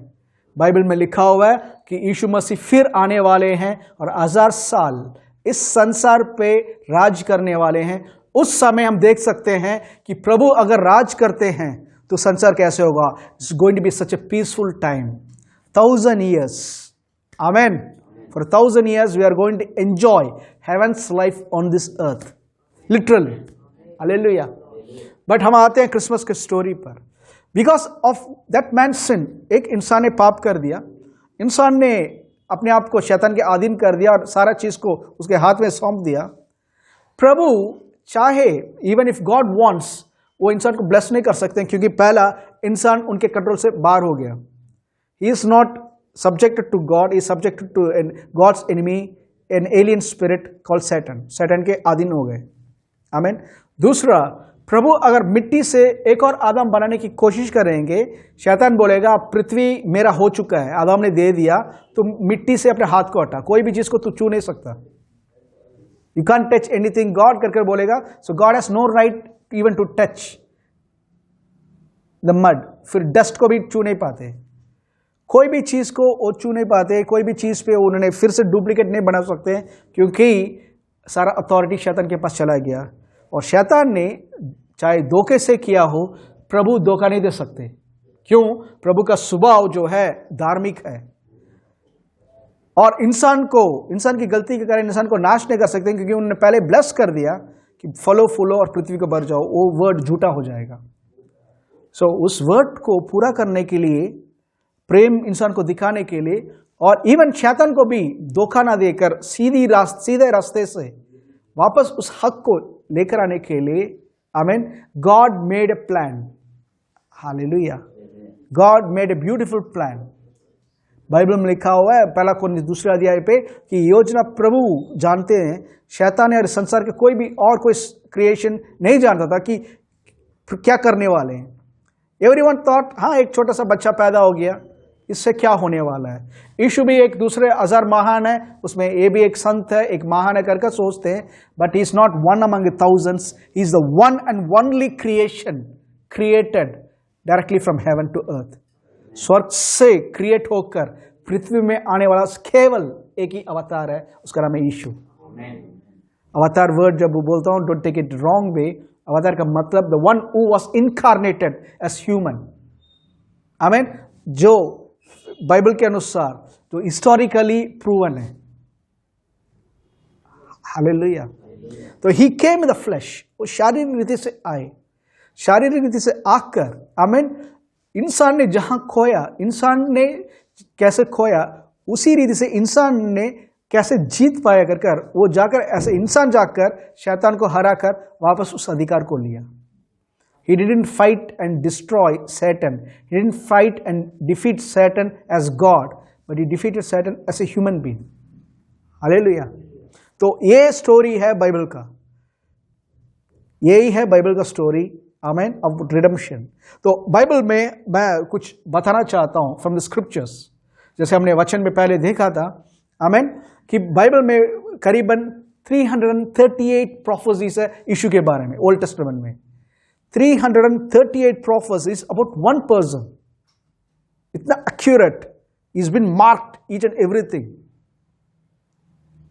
Speaker 4: बाइबल में लिखा हुआ है कि यीशु मसीह फिर आने वाले हैं और 1000 साल इस संसार पे राज करने वाले हैं। उस समय हम देख सकते हैं कि प्रभु अगर राज करते हैं तो संसार कैसे होगा. It's going to be such a peaceful time. 1000 years. Amen. For 1000 years we are going to enjoy heaven's life on this earth. Literally. Hallelujah. But हम आते हैं क्रिसमस के स्टोरी पर. बिकॉज ऑफ दैट मैन सिन, एक इंसान ने पाप कर दिया, इंसान ने अपने आप को शैतान के अधीन कर दिया और सारा चीज को उसके हाथ में सौंप दिया. प्रभु चाहे इवन इफ गॉड वांट्स, वो इंसान को ब्लेस नहीं कर सकते क्योंकि पहला इंसान उनके कंट्रोल से बाहर हो गया. He is not subjected to God, is subjected to God's enemy, an alien spirit called Satan. Satan के अधीन हो गए. आमीन. दूसरा, प्रभु अगर मिट्टी से एक और आदम बनाने की कोशिश करेंगे, शैतान बोलेगा पृथ्वी मेरा हो चुका है, आदम ने दे दिया, तुम मिट्टी से अपने हाथ को हटा, कोई भी चीज को तू छू नहीं सकता. You can touch anything, God करके बोलेगा. So God has no right even to touch the mud. फिर डस्ट को भी छू नहीं पाते, कोई भी चीज को वो छू नहीं पाते, कोई भी चीज पे उन्होंने फिर से डुप्लीकेट नहीं बना सकते क्योंकि सारा अथॉरिटी शैतान के पास चला गया. और शैतान ने चाहे धोखे से किया हो, प्रभु धोखा नहीं दे सकते. क्यों? प्रभु का स्वभाव जो है धार्मिक है. और इंसान की गलती के कारण इंसान को नाश नहीं कर सकते क्योंकि उन्होंने पहले ब्लेस कर दिया कि फलो फूलो और पृथ्वी को भर जाओ. वो वर्ड झूठा हो जाएगा. सो उस वर्ड को पूरा करने के लिए, प्रेम इंसान को दिखाने के लिए, और इवन शैतान को भी धोखा ना देकर सीधे रास्ते से वापस उस हक को लेकर आने के लिए, आमीन, God made a plan. Hallelujah. God made a beautiful plan. Bible में लिखा हुआ है पहला कोरिन्थियों दूसरे अध्याय पे कि योजना प्रभु जानते हैं. शैतान और संसार के कोई भी और कोई क्रिएशन नहीं जानता था कि क्या करने वाले हैं. एवरीवन थॉट, हाँ एक छोटा सा बच्चा पैदा हो गया, इससे क्या होने वाला है. यीशु भी एक दूसरे हजार महान है, उसमें ये भी एक संत है, एक महान है करके सोचते हैं. But he is not one among the thousands, he is the one and only creation created directly from heaven to earth. स्वर्ग से क्रिएट होकर पृथ्वी में आने वाला केवल एक ही अवतार है, उसका नाम है यीशु. अवतार वर्ड जब वो बोलता हूं, don't take it wrong way. अवतार का मतलब the one who was incarnated as human. आमीन. जो बाइबल के अनुसार जो हिस्टोरिकली प्रूवन है. हालेलुया. तो ही केम इन द फ्लैश, वो शारीरिक रीति से आए. शारीरिक रीति से आकर, आमीन, इंसान ने जहां खोया, इंसान ने कैसे खोया, उसी रीति से इंसान ने कैसे जीत पाया कर वो जाकर ऐसे इंसान जाकर शैतान को हराकर वापस उस अधिकार को लिया. He didn't fight and destroy Satan. He didn't fight and defeat Satan as God, but he defeated Satan as a human being. Hallelujah. तो ये स्टोरी है बाइबल का, यही है बाइबल का स्टोरी. आमेन. Of redemption. तो बाइबल में मैं कुछ बताना चाहता हूं फ्रॉम द स्क्रिप्चर्स. जैसे हमने वचन में पहले देखा था, आमेन, कि बाइबल में करीबन 338 प्रोफेसीज है यीशु के बारे में. ओल्ड टेस्टामेंट में 338 prophecies about one person. इतना accurate. He's been marked each and everything.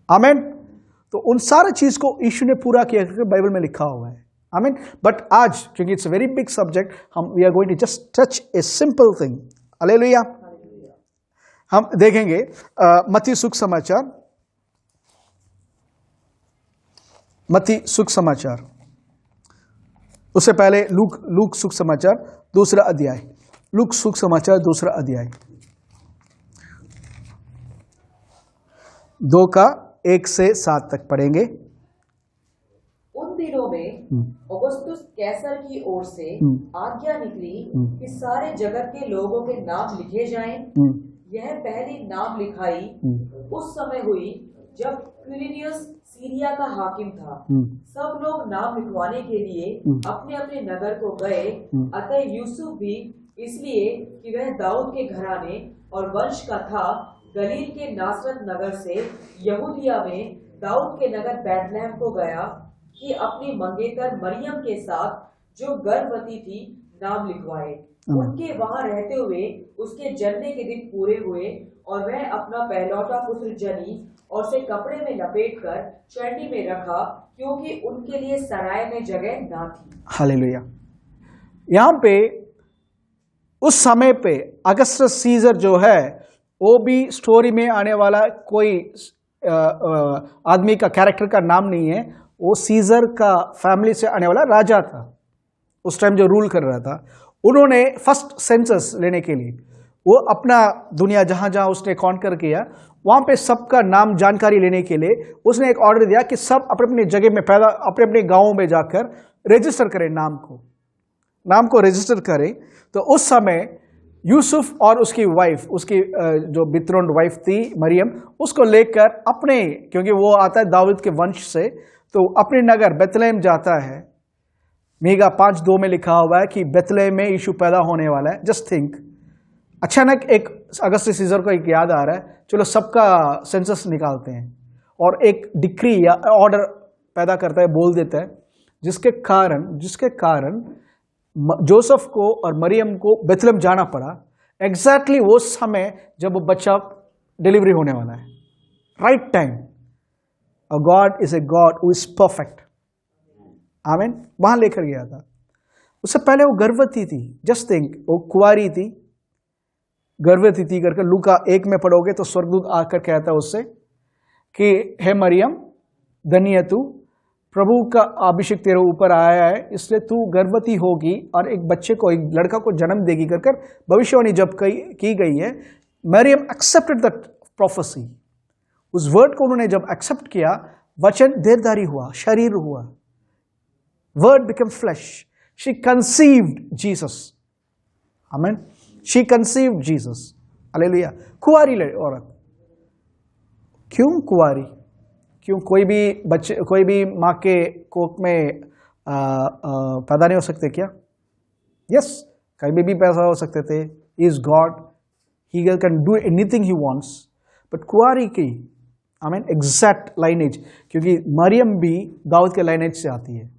Speaker 4: Amen. तो उन सारे चीज को यीशु ने पूरा किया करके बाइबल में लिखा हुआ है. Amen. बट आज क्योंकि it's a very big subject, हम we are going to just touch a simple thing. हालेलुया. हम देखेंगे मत्ती सुसमाचार, मत्ती सुसमाचार, उससे पहले लूक सुसमाचार दूसरा अध्याय. लूक सुसमाचार दूसरा अध्याय 2 का 1 से 7 तक पढ़ेंगे.
Speaker 5: उन दिनों में औगुस्तुस कैसर की ओर से आज्ञा निकली कि सारे जगत के लोगों के नाम लिखे जाएं. यह पहली नाम लिखाई उस समय हुई जब क्विरिनियस सीरिया का हाकिम था. सब लोग नाम लिखवाने के लिए अपने अपने नगर को गए. अतः यूसुफ भी इसलिए कि वह दाऊद के घराने और वंश का था, गलील के नासरत नगर से यहूदिया में दाऊद के नगर बैतलहम को गया कि अपनी मंगेतर मरियम के साथ जो गर्भवती थी नाम लिखवाए. उनके वहां रहते हुए उसके जन्मे के दिन पूरे हुए और वह अपना पहलौठा पुत्र जनी और उसे कपड़े में लपेटकर चरनी में रखा, क्योंकि उनके लिए सराय में जगह ना थी।
Speaker 4: हालेलुया। यहाँ पे उस समय पे अगस्टस सीजर जो है वो भी स्टोरी में आने वाला कोई आदमी का कैरेक्टर का नाम नहीं है, वो सीजर का फैमिली से आने वाला राजा था उस टाइम जो रूल कर रहा था। उन्होंने फर्स्ट सेंसस लेने के लिए वो अपना दुनिया जहां जहां उसने कॉन्कर किया वहां पे सबका नाम जानकारी लेने के लिए उसने एक ऑर्डर दिया कि सब अपने अपनी जगह में पैदा अपने अपने गांवों में जाकर रजिस्टर करें, नाम को रजिस्टर करें। तो उस समय यूसुफ और उसकी वाइफ, उसकी जो बिथरोन्ड वाइफ थी मरियम, उसको लेकर अपने, क्योंकि वो आता है दाऊद के वंश से, तो अपने नगर बेथलेहम जाता है। मीका 5:2 में लिखा हुआ है कि बेथलेहम में यीशु पैदा होने वाला है। जस्ट थिंक, अचानक एक अगस्टस सीजर को एक याद आ रहा है, चलो सबका सेंसस निकालते हैं, और एक डिक्री या ऑर्डर पैदा करता है, बोल देता है, जिसके कारण जोसेफ को और मरियम को बेथलेहम जाना पड़ा एग्जैक्टली वो समय जब वो बच्चा डिलीवरी होने वाला है, राइट टाइम। और God is a God who is perfect, आमीन। वहां लेकर गया था। उससे पहले वो गर्भवती थी, जस्ट थिंक, वो कुंवारी थी, गर्भवती थी करके लूका 1 में पढ़ोगे तो स्वर्गदूत आकर कहता है उससे कि हे मरियम, धन्य तू, प्रभु का अभिषेक तेरे ऊपर आया है, इसलिए तू गर्भवती होगी और एक बच्चे को, एक लड़का को जन्म देगी कर भविष्यवाणी जब की गई है। मरियम एक्सेप्टेड दैट प्रोफेसी। उस वर्ड को उन्होंने जब एक्सेप्ट किया, वचन देहधारी हुआ, शरीर हुआ, word become flesh, she conceived Jesus, आमीन। शी कंसीव्ड जीसस, हालेलुया। कुंवारी औरत, क्यों कुंवारी? क्यों? कोई भी माँ के कोख में पैदा नहीं हो सकते क्या? यस, कहीं भी पैदा हो सकते थे। Is God, he can do anything he wants. But कुंवारी की, आई मीन, एग्जैक्ट लाइनेज, क्योंकि मरियम भी दाऊद के लाइनेज से आती है,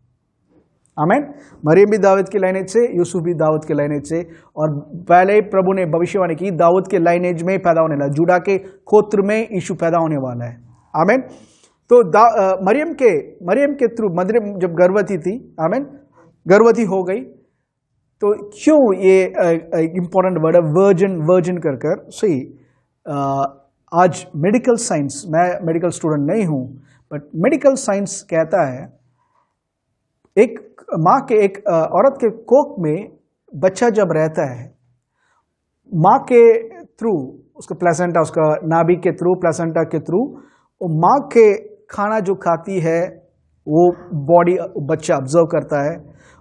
Speaker 4: आमीन। मरियम भी दाऊद के लाइनेज से, यूसुफ भी दाऊद के लाइनेज से, और पहले ही प्रभु ने भविष्यवाणी की दाऊद के लाइनेज में पैदा होने वाला, जूडा के गोत्र में यीशु पैदा होने वाला है, आमीन। तो मरियम के थ्रू, मरियम जब गर्भवती थी, आमीन, गर्भवती हो गई, तो क्यों ये इंपॉर्टेंट वर्ड है वर्जिन कर सही। आज मेडिकल साइंस, मैं मेडिकल स्टूडेंट नहीं हूं, बट मेडिकल साइंस कहता है एक माँ के, एक औरत के कोख में बच्चा जब रहता है, माँ के थ्रू, उसका प्लेसेंटा, उसका नाभि के थ्रू, प्लेसेंटा के थ्रू, वो माँ के खाना जो खाती है वो बॉडी, बच्चा ऑब्जर्व करता है,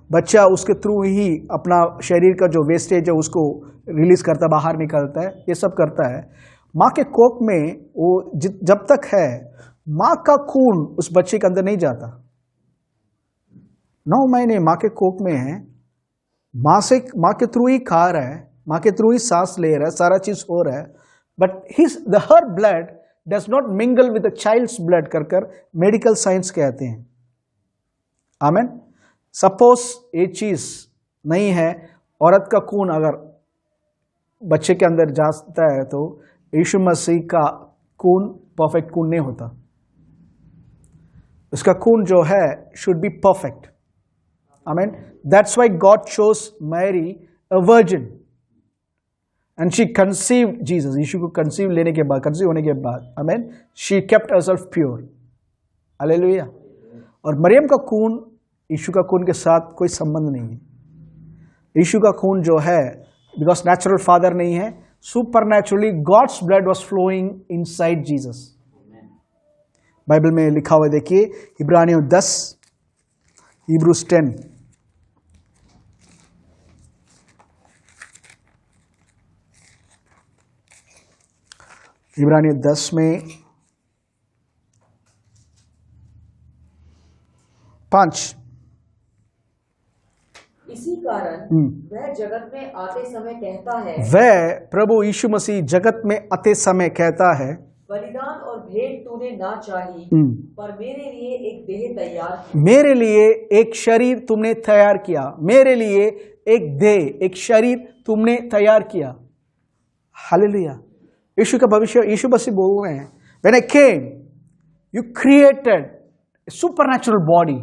Speaker 4: बच्चा उसके थ्रू ही अपना शरीर का जो वेस्टेज है उसको रिलीज करता, बाहर निकलता है, ये सब करता है। माँ के कोख में वो जब तक है, माँ का खून उस बच्चे के अंदर नहीं जाता। 9 महीने माँ के कोख में है, माँ के थ्रू ही खा रहा है, माँ के थ्रू ही सांस ले रहा है, सारा चीज हो रहा है, but her blood does not mingle with the child's blood कर मेडिकल साइंस कहते हैं, आमीन। सपोज ये चीज नहीं है, औरत का खून अगर बच्चे के अंदर जाता है तो यीशु मसीह का खून परफेक्ट खून नहीं होता, उसका खून जो है शुड बी परफेक्ट, आमीन। That's why God chose Mary a virgin and she conceived Jesus. यीशु को कंसीव होने के बाद, आमीन, शी केप्ट हरसेल्फ प्योर, हालेलुया। और मरियम का खून यीशु का खून के साथ कोई संबंध नहीं है। यीशु का खून जो है, बिकॉज नेचुरल फादर नहीं है, supernaturally God's blood was flowing inside Jesus. Bible में लिखा हुआ देखिए, इब्रानियों 10, हिब्रूज 10, इब्रानियों 10 में 5।
Speaker 5: इसी कारण वह जगत में आते समय कहता है,
Speaker 4: वह प्रभु यीशु मसीह जगत में आते समय कहता है,
Speaker 5: बलिदान और भेंट तूने ना चाही, पर मेरे लिए एक देह तैयार की।
Speaker 4: मेरे लिए एक शरीर तुमने तैयार किया, मेरे लिए एक देह, एक शरीर तुमने तैयार किया, हालेलुया। यीशु का भविष्य, यीशु मसीह बोल रहे हैं, when I came you created supernatural body.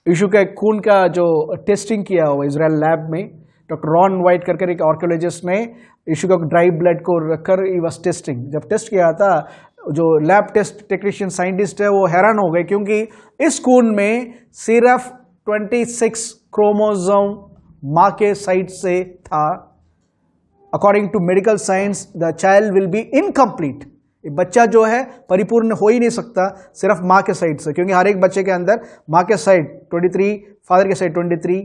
Speaker 4: यीशु का खून का जो टेस्टिंग किया हुआ इजराइल लैब में, डॉक्टर रॉन वाइट करके एक आर्कियोलॉजिस्ट ने यीशु का ड्राई ब्लड को रखकर ही वाज टेस्टिंग। जब टेस्ट किया था, जो लैब टेस्ट टेक्नीशियन साइंटिस्ट है वो हैरान हो गए, क्योंकि इस खून में सिर्फ 26 क्रोमोसोम माँ के साइड से था। According to medical science the child will be incomplete. बच्चा जो है परिपूर्ण हो ही नहीं सकता सिर्फ माँ के साइड से, क्योंकि हर एक बच्चे के अंदर माँ के साइड 23, फादर के साइड 23,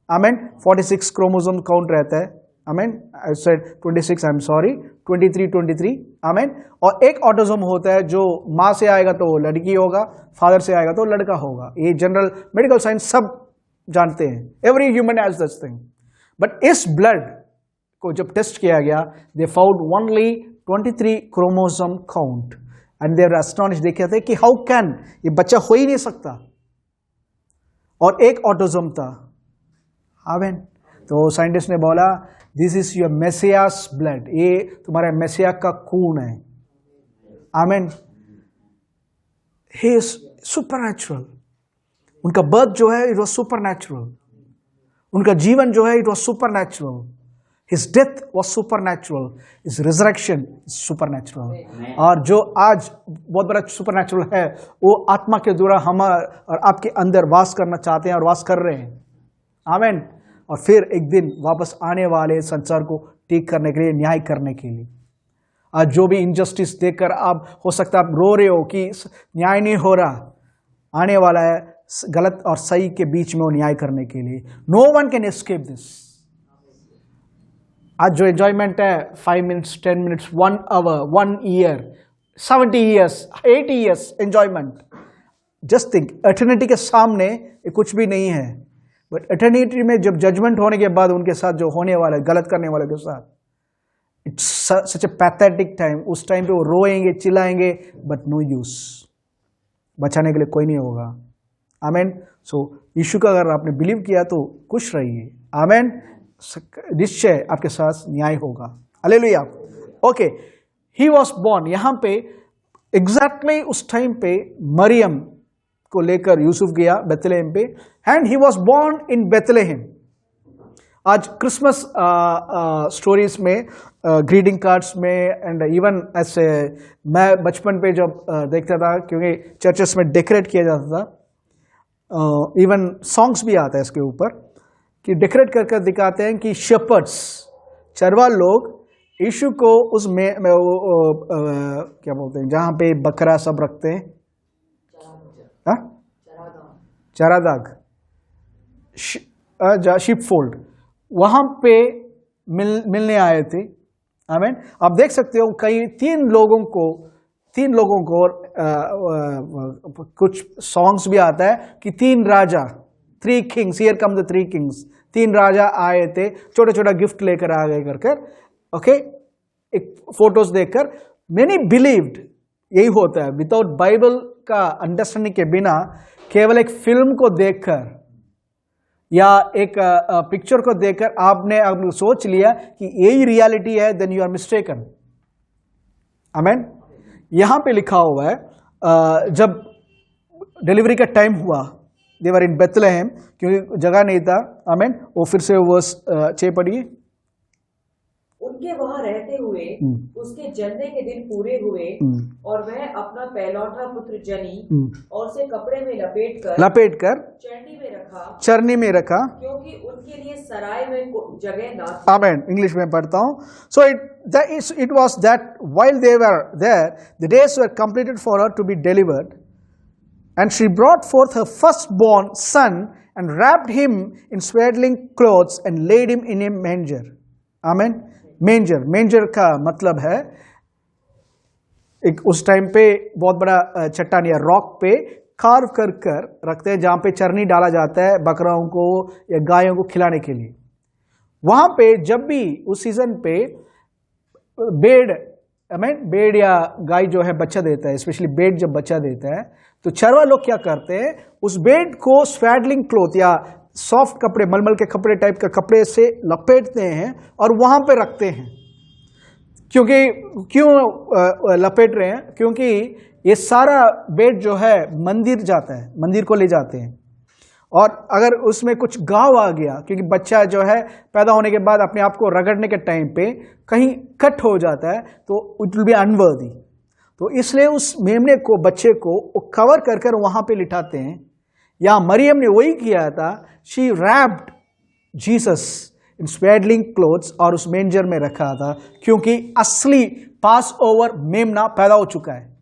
Speaker 4: आमेन, 46 क्रोमोसोम काउंट रहता है, आमेन, I said 26, I am sorry, 23, आमेन। और एक ऑटोसोम होता है जो माँ से आएगा तो लड़की होगा, फादर से आएगा तो लड़का होगा। ये जनरल मेडिकल साइंस सब जानते हैं, every human has this thing. But इस ब्लड को जब टेस्ट किया गया, they found only 23 chromosome count and they were astonished. देख रहे थे कि हाउ कैन, ये बच्चा हो ही नहीं सकता, और एक ऑटोसोम था, आमेन। तो साइंटिस्ट ने बोला this is your Messiah's blood, ये तुम्हारा मेसिया का खून है, आमेन। He is supernatural. उनका बर्थ जो है इट वॉज सुपरनैचुरल, उनका जीवन जो है it was supernatural, his death was supernatural, his resurrection is supernatural. और जो आज बहुत बड़ा सुपरनैचुरल है वो आत्मा के द्वारा हम और आपके अंदर वास करना चाहते हैं और वास कर रहे हैं, आमेन। और फिर एक दिन वापस आने वाले संसार को ठीक करने के लिए, न्याय करने के लिए। आज जो भी इनजस्टिस देखकर आप हो सकता है आप रो रहे हो कि न्याय नहीं हो रहा, आने वाला है गलत और सही के बीच में वो न्याय करने के लिए। No one can escape this. आज जो एंजॉयमेंट है 5 minutes, 10 minutes, 1 hour, 1 year, 70 years, 80 years enjoyment, just think eternity के सामने ये कुछ भी नहीं है। बट एटर्निटी में जब जजमेंट होने के बाद उनके साथ जो होने वाला है, गलत करने वाले के साथ, it's such A pathetic time. उस टाइम पे वो रोएंगे, चिल्लाएंगे, बट नो यूज, बचाने के लिए कोई नहीं होगा, आमेन। सो यीशु का अगर आपने बिलीव किया तो खुश रहिए, आमेन। निश्चय आपके साथ न्याय होगा, hallelujah. Okay, he was born, यहां पे एग्जैक्टली उस टाइम पे मरियम को लेकर यूसुफ गया बेथलेहम पे, and he was born in Bethlehem. आज क्रिसमस स्टोरीज में, ग्रीटिंग कार्ड्स में, एंड इवन ऐसे मैं बचपन पे जब देखता था, क्योंकि चर्चेस में डेकोरेट किया जाता था, इवन सॉन्ग्स भी आता है इसके ऊपर कि डेकोरेट कर दिखाते हैं कि शेपर्ड्स, चरवा लोग यीशु को उस में क्या बोलते हैं जहाँ पे बकरा सब रखते हैं, चरागाह, शीप फोल्ड, वहाँ पे मिलने आए थे, आमीन। आप देख सकते हो कई तीन लोगों को कुछ सॉन्ग्स भी आता है कि 3 राजा, 3 Kings, here come the 3 Kings, 3 राजा आए थे, छोटा छोटा गिफ्ट लेकर आ गए कर, ओके, एक फोटोज देखकर। मैनी बिलीव्ड यही होता है, विदाउट बाइबल का अंडरस्टैंडिंग के बिना केवल एक फिल्म को देखकर या एक पिक्चर को देखकर आपने सोच लिया कि यही रियलिटी है, देन यू आर मिस्टेकन, आमीन। यहां पे लिखा हुआ है जब डिलीवरी का टाइम हुआ, दे वर इन बेथलेहम, क्योंकि जगह नहीं था, आमीन। वो फिर से वर्स 6 पढ़िए।
Speaker 5: उनके वहां रहते हुए उसके जन्मे के दिन पूरे हुए, और वह अपना पहलौठा पुत्र जनी और उसे कपड़े में लपेटकर चरनी में रखा, क्योंकि उनके लिए सराय में जगह न थी।
Speaker 4: आमीन। इंग्लिश में पढ़ता हूं। So it was that while they were there the days were completed for her to be delivered, and she brought forth her firstborn son and wrapped him in swaddling clothes and laid him in a manger. Amen. मेंजर का मतलब है एक उस time पे बहुत बड़ा चट्टान या रॉक पे कार्व कर रखते हैं, जहां पे चरनी डाला जाता है बकराओं को या गायों को खिलाने के लिए। वहां पे जब भी उस सीजन पे बेड़ या गाय जो है बच्चा देता है, स्पेशली बेड़ जब बच्चा देता है, तो चरवा लोग क्या करते हैं, उस बेड़ को स्वैडलिंग क्लॉथ या सॉफ्ट कपड़े, मलमल के कपड़े टाइप का कपड़े से लपेटते हैं और वहां पे रखते हैं। क्यों लपेट रहे हैं? क्योंकि ये सारा बेट जो है मंदिर जाता है, मंदिर को ले जाते हैं। और अगर उसमें कुछ घाव आ गया, क्योंकि बच्चा जो है पैदा होने के बाद अपने आप को रगड़ने के टाइम पे कहीं कट हो जाता है तो इट विल बी अनवर्दी। तो इसलिए उस मेमने को, बच्चे को कवर कर कर वहां पे लिटाते हैं। या मरियम ने वही किया था, she wrapped Jesus in swaddling clothes और उस मेंजर में रखा था, क्योंकि असली पास ओवर मेमना पैदा हो चुका है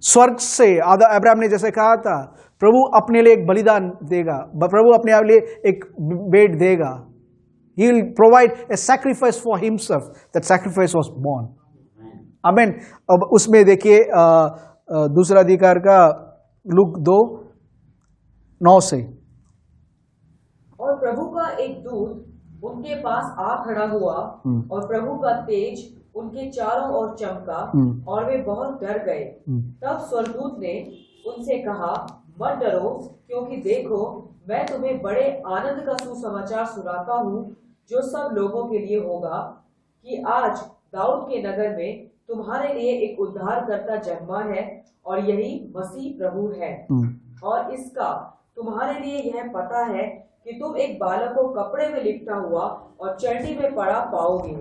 Speaker 4: स्वर्ग से। अब्राहम ने जैसे कहा था, प्रभु अपने लिए एक बलिदान देगा, प्रभु अपने आप लिए एक बेट देगा। He will provide a sacrifice for himself. That sacrifice was born. आमीन। अब उसमें देखिए दूसरा अधिकार का लूक 2:9 से।
Speaker 5: और प्रभु का एक दूत उनके पास आ खड़ा हुआ और प्रभु का तेज उनके चारों ओर चमका और वे बहुत डर गए। तब स्वर्गदूत ने उनसे कहा, मत डरो, क्योंकि देखो मैं तुम्हें बड़े आनंद का सुसमाचार सुनाता हूँ, जो सब लोगों के लिए होगा, कि आज दाऊद के नगर में तुम्हारे लिए एक उद्धारकर्ता जन्मा है और यही मसीह प्रभु है। और इसका तुम्हारे लिए यह पता है कि तुम एक बालक को कपड़े में लिपटा हुआ और चंडी में पड़ा पाओगे।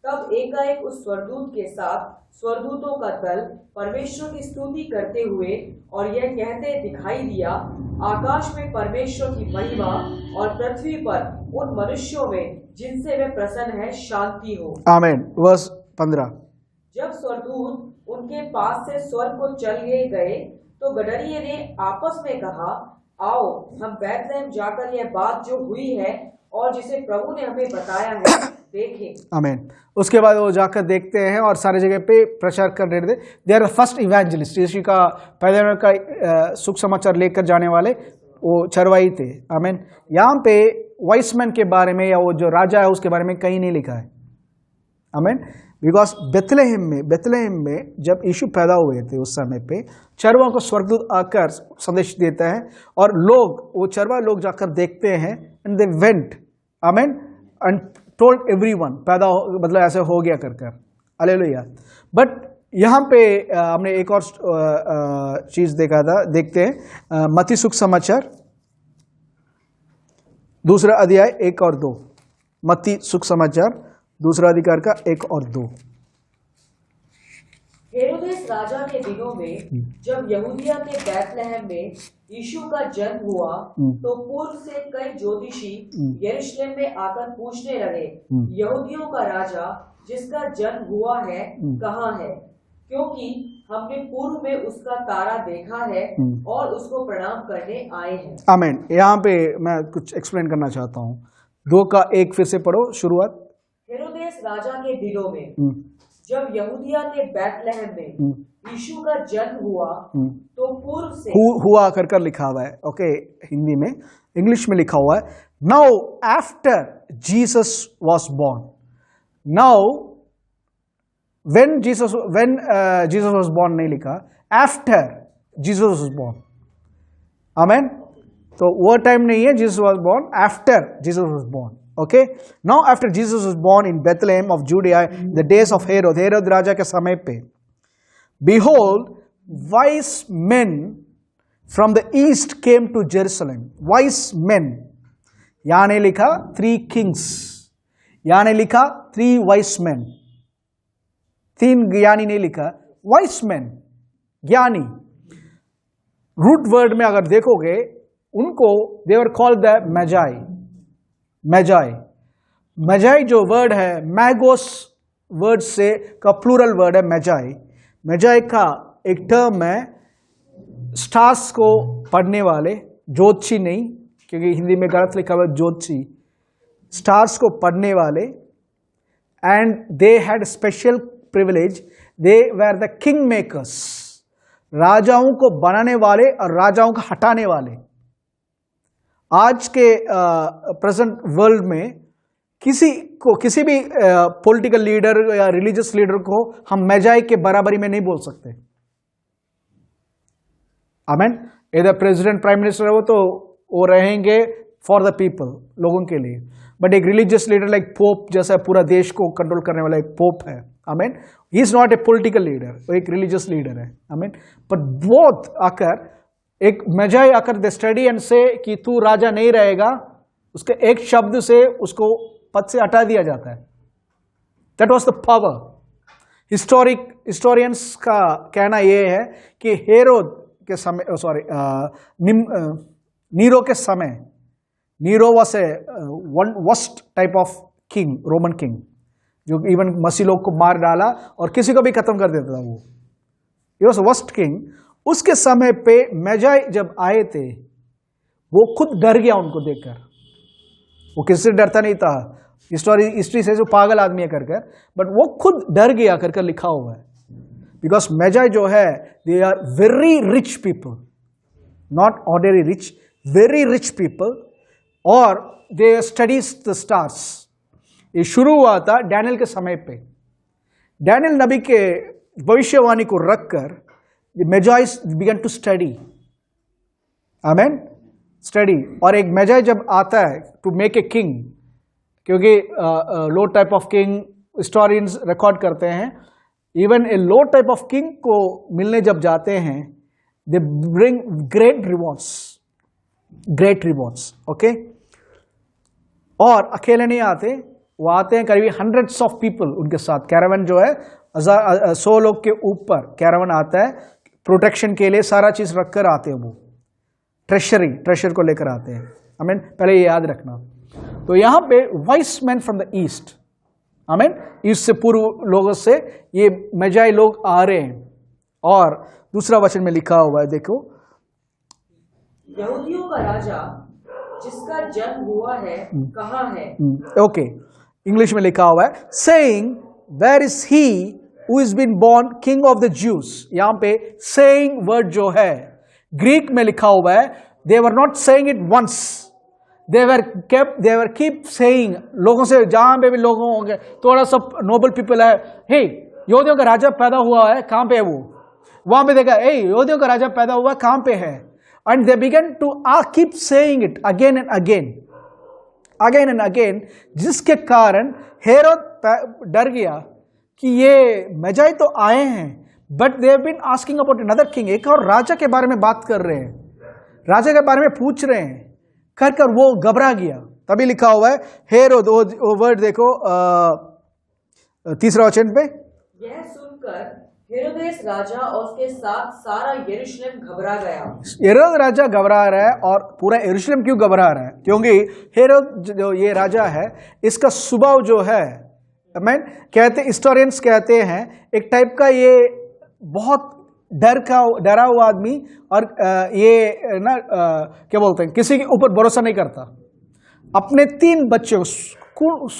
Speaker 5: तब एकाएक उस स्वर्गदूत के साथ स्वर्गदूतों का दल परमेश्वर की स्तुति करते हुए और यह कहते दिखाई दिया, आकाश में परमेश्वर की महिमा और पृथ्वी पर उन मनुष्यों में जिनसे वे प्रसन्न है शांति हो।
Speaker 4: आमीन। वर्स 15।
Speaker 5: जब स्वर्गदूत उनके पास से स्वर्ग को चले गए तो गडरिये ने आपस में कहा, आओ हम बैतलहम जाकर यह बात जो हुई है और जिसे प्रभु ने हमें बताया है देखें।
Speaker 4: आमीन। उसके बाद वो जाकर देखते हैं और सारे जगह पे प्रचार कर रहे थे। दे आर फर्स्ट इवेंजलिस्ट, यीशु का पैदा होने का सुख समाचार लेकर जाने वाले वो चरवाई थे। आमीन। यहाँ पे वाइसमैन के बारे में या वो जो राजा है उसके बारे में कहीं नहीं लिखा है। आमीन। बिकॉज बेथलेहम में जब यीशु पैदा हुए थे उस समय पे चरवा को स्वर्गदूत आकर संदेश देता है और लोग, वो चरवा लोग जाकर देखते हैं एंड दे वेंट, आमीन, एंड टोल्ड एवरीवन, पैदा हो मतलब ऐसे हो गया कर। हालेलुया। बट यहाँ पे हमने एक और चीज देखा था, देखते हैं मत्ती सुख समाचार 2 अध्याय 1 और 2। मत्ती सुख समाचार 2 अधिकार का 1 और 2।
Speaker 5: हेरोदेस राजा के दिनों में जब यहूदिया के बैतलहम में यीशु का जन्म हुआ तो पूर्व से कई ज्योतिषी यरूशलेम में आकर पूछने लगे, यहूदियों का राजा जिसका जन्म हुआ है कहाँ है? क्योंकि हमने पूर्व में उसका तारा देखा है और उसको प्रणाम करने आए हैं।
Speaker 4: आमीन। यहाँ पे मैं कुछ एक्सप्लेन करना चाहता हूँ। 2 का 1 फिर से पढ़ो, शुरुआत।
Speaker 5: हेरोदेस राजा के दिनों में जब यहूदिया के बैतलहम में यीशु का जन्म हुआ तो पूर्व से
Speaker 4: हुआ कर लिखा हुआ है, ओके, हिंदी में। इंग्लिश में लिखा हुआ है, now after Jesus was born. Now when Jesus was born नहीं लिखा, आफ्टर जीसस वॉज बॉर्न। आमीन। तो वो टाइम नहीं है Jesus was born, after Jesus was born. Okay, now after Jesus was born in Bethlehem of Judea, the days of Herod राजा के समय पे, behold, wise men from the east came to Jerusalem. Wise men, यहाँ नहीं लिखा 3 kings, यहाँ नहीं लिखा 3 wise men, 3 ज्ञानी नहीं लिखा, wise men, ज्ञानी। रूट वर्ड में अगर देखोगे उनको they were called the magi. मैजाई जो वर्ड है, मैगोस वर्ड से का प्लूरल वर्ड है मैजाई। मैजाई का एक टर्म है स्टार्स को पढ़ने वाले, ज्योतिषी नहीं, क्योंकि हिंदी में गलत लिखा हुआ ज्योतिषी, स्टार्स को पढ़ने वाले। And they had special privilege, they were the king makers, राजाओं को बनाने वाले और राजाओं को हटाने वाले। आज के प्रेजेंट वर्ल्ड में किसी भी पॉलिटिकल लीडर या रिलीजियस लीडर को हम मैजाई के बराबरी में नहीं बोल सकते। आमीन। इधर प्रेसिडेंट प्राइम मिनिस्टर है वो तो वो रहेंगे फॉर द पीपल, लोगों के लिए। बट एक रिलीजियस लीडर लाइक पोप जैसा पूरा देश को कंट्रोल करने वाला एक पोप है, आमीन, he is not a political leader, वो एक रिलीजियस लीडर है, आमीन। बट बोथ आकर एक मैजाई आकर दे स्टडी एंड से कि तू राजा नहीं रहेगा, उसके एक शब्द से उसको पद से हटा दिया जाता है। That was the power. Historians का कहना यह है कि हेरोद के समय, नीरो के समय, Nero was a one worst type of king, Roman king, जो इवन मसीह लोग को मार डाला और किसी को भी खत्म कर देता था। वो ही वॉज वर्स्ट किंग। उसके समय पे मैजाई जब आए थे, वो खुद डर गया उनको देखकर। वो किसी से डरता नहीं था, हिस्ट्री से जो पागल आदमी है कर, बट वो खुद डर गया कर लिखा हुआ है। बिकॉज मैजाई जो है, they are very rich people, not ordinary rich, very rich people, और दे स्टडीज द स्टार्स। ये शुरू हुआ था डैनियल के समय पे। डैनियल नबी के भविष्यवाणी को रखकर मैजाइस बिगन टू स्टडी, आमेन, स्टडी। और एक मैजाई जब आता है टू मेक ए किंग, क्योंकि low type of king historians record करते हैं, even a low type of king को मिलने जब जाते हैं, they bring great rewards, great rewards, okay. और अकेले नहीं आते, वो आते हैं करीब हंड्रेड्स ऑफ पीपल उनके साथ। कैरावन जो है 100 लोग के ऊपर कैरावन आता है, प्रोटेक्शन के लिए सारा चीज रखकर आते हैं। वो ट्रेशर को लेकर आते हैं, आमीन, पहले ये याद रखना। तो यहां पे vice man from the east, आमीन, ईस्ट से पूर्व लोगों से ये मैजाई लोग आ रहे हैं। और दूसरा वचन में लिखा हुआ है, देखो,
Speaker 5: यहूदियों का राजा जिसका जन्म हुआ है कहाँ है?
Speaker 4: ओके, इंग्लिश में लिखा हुआ है, saying where is he who is been born king of the Jews. यहां पे सेइंग वर्ड जो है ग्रीक में लिखा हुआ है, they were not saying it once, they were keep saying. लोगों से, जहां पे भी लोग होंगे, थोड़ा सा नोबल पीपल है, हे यहूदियों का राजा पैदा हुआ है, कहां पे है वो? वहां पे देखा, हे यहूदियों का राजा पैदा हुआ, कहां पे है? And they began to keep saying it again and again, जिसके कारण हेरोद डर गया कि ये मैजाई तो आए हैं, but they have been asking about another king, एक और राजा के बारे में बात कर रहे हैं, राजा के बारे में पूछ रहे हैं, कर वो घबरा गया। तभी लिखा हुआ है हेरोद, वो वर्ड देखो तीसरा वचन पे,
Speaker 5: यह सुनकर हेरोदेस राजा और उसके साथ सारा यरूशलेम घबरा गया।
Speaker 4: हेरोद राजा घबरा रहा है, और पूरा यरूशलेम क्यों घबरा रहा है? क्योंकि हेरोद जो ये राजा है, इसका स्वभाव जो है, आमीन, कहते हिस्टोरियंस कहते हैं एक टाइप का ये बहुत डरा हुआ आदमी, और ये ना क्या बोलते हैं, किसी के ऊपर भरोसा नहीं करता। अपने 3 बच्चों,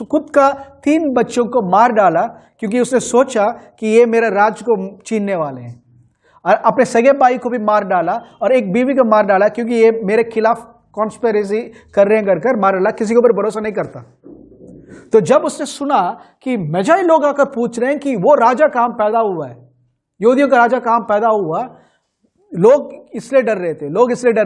Speaker 4: खुद का 3 बच्चों को मार डाला, क्योंकि उसने सोचा कि ये मेरे राज को छीनने वाले हैं। और अपने सगे भाई को भी मार डाला, और एक बीवी को मार डाला, क्योंकि ये मेरे खिलाफ कॉन्स्पिरेसी कर रहे हैं, कर मार डाला, किसी के ऊपर भरोसा नहीं करता। तो जब उसने सुना कि मैजाई लोग आकर पूछ रहे हैं कि वो राजा कहां पैदा हुआ है, यहूदियों का राजा कहां पैदा हुआ, लोग इसलिए डर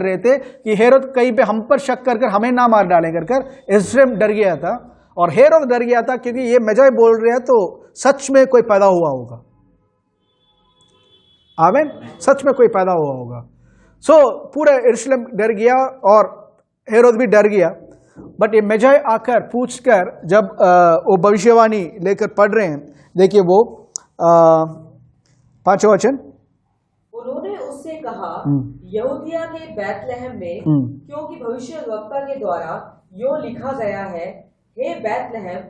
Speaker 4: रहे थे कि हेरोद कहीं पे हम पर शक कर हमें ना मार डालें कर यरूशलेम डर गया था। और हेरोद डर गया था क्योंकि ये मैजाई बोल रहे हैं, तो सच में कोई पैदा हुआ होगा, आमीन, सच में कोई पैदा हुआ होगा। सो पूरा यरूशलेम डर गया, और हेरोद भी डर गया। बट ये मैजाई आकर पूछकर जब वो भविष्यवाणी लेकर पढ़ रहे हैं, देखिए वो 5वां वचन,
Speaker 5: उन्होंने उससे कहा, यहूदिया के बैतलहम में, क्योंकि भविष्यवक्ता के द्वारा यो लिखा गया है, हे बैतलहम,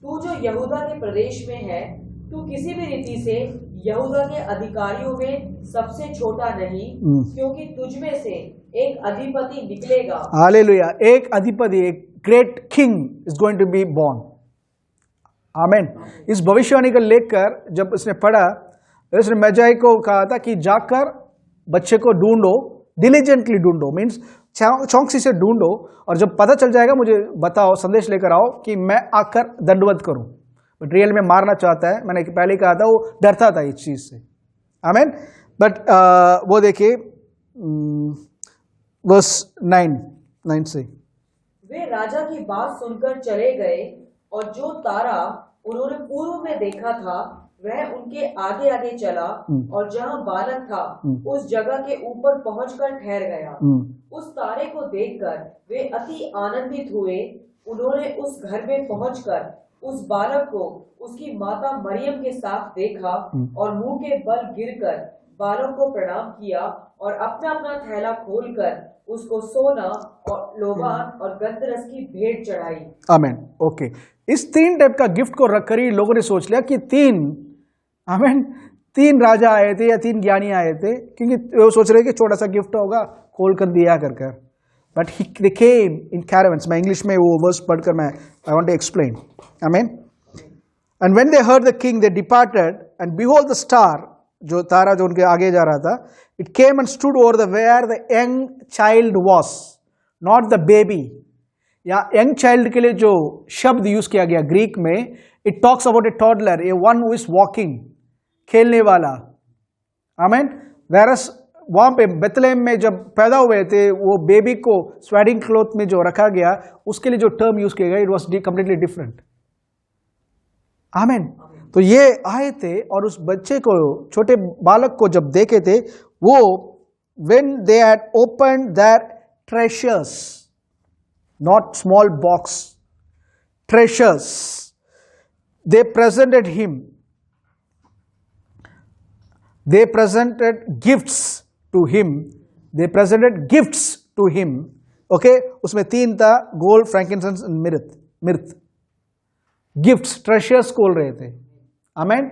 Speaker 5: तू जो यहूदा के प्रदेश में है, तू किसी भी रीति से यहूदा के अधिकारियों में सबसे छोटा नहीं, क्योंकि तुझ में से एक अधिपति निकलेगा।
Speaker 4: हालेलुया, एक अधिपति, एक great king is going to be born, आमीन। इस भविष्यवाणी को लेकर जब उसने पढ़ा, उसने मैजाई को कहा था कि जाकर बच्चे को ढूंढो, डिलीजेंटली ढूंढो, मीन्स चौकसी से ढूंढो, और जब पता चल जाएगा मुझे बताओ, संदेश लेकर आओ कि मैं आकर दंडवत करूं। बट रियल में मारना चाहता है, मैंने पहले कहा था, वो डरता था इस चीज से, आमीन। बट वो देखिए वर्स 9 से,
Speaker 5: राजा की बात सुनकर चले गए और जो तारा उन्होंने पूर्व में देखा था वह उनके आगे आगे चला और जहाँ बालक था उस जगह के ऊपर पहुंचकर ठहर गया। उस तारे को देखकर वे अति आनंदित हुए। उन्होंने उस घर में पहुंचकर उस बालक को उसकी माता मरियम के साथ देखा और मुंह के बल गिरकर बालक को प्रणाम किया और अपना अपना थैला खोलकर उसको सोना और लोबान और गंधरस की भेंट चढ़ाई।
Speaker 4: आमीन। ओके, इस 3 टाइप का गिफ्ट को रखकर ही लोगों ने सोच लिया कि 3 राजा आए थे या 3 ज्ञानी आए थे, क्योंकि वो सोच रहे कि छोटा सा गिफ्ट होगा, खोल कर दिया कर। But they came in caravans. मैं इंग्लिश में वो वर्स पढ़कर मैं आई वांट टू एक्सप्लेन। आमीन। And when they heard the king they departed and behold the star, जो तारा जो उनके आगे जा रहा था, it came and stood over the where the young child was, not the baby. या यंग चाइल्ड के लिए जो शब्द यूज किया गया ग्रीक में, it talks about A toddler, A one who is walking, खेलने वाला। आमीन। वेरस वहां पे बेथलेहम में जब पैदा हुए थे, वो बेबी को स्वेडिंग क्लॉथ में जो रखा गया, उसके लिए जो टर्म यूज किया गया, इट वॉज कंप्लीटली डिफरेंट। आमीन। तो ये आए थे और उस बच्चे को, छोटे बालक को जब देखे थे, वो when they had opened their treasures, not small box, treasures, they presented him, they presented gifts to him, they presented gifts to him. Okay, उसमें 3 था, गोल्ड, फ्रैंकिंसेंस एंड मिर्थ। गिफ्ट्स, ट्रेशर्स खोल रहे थे। Amen.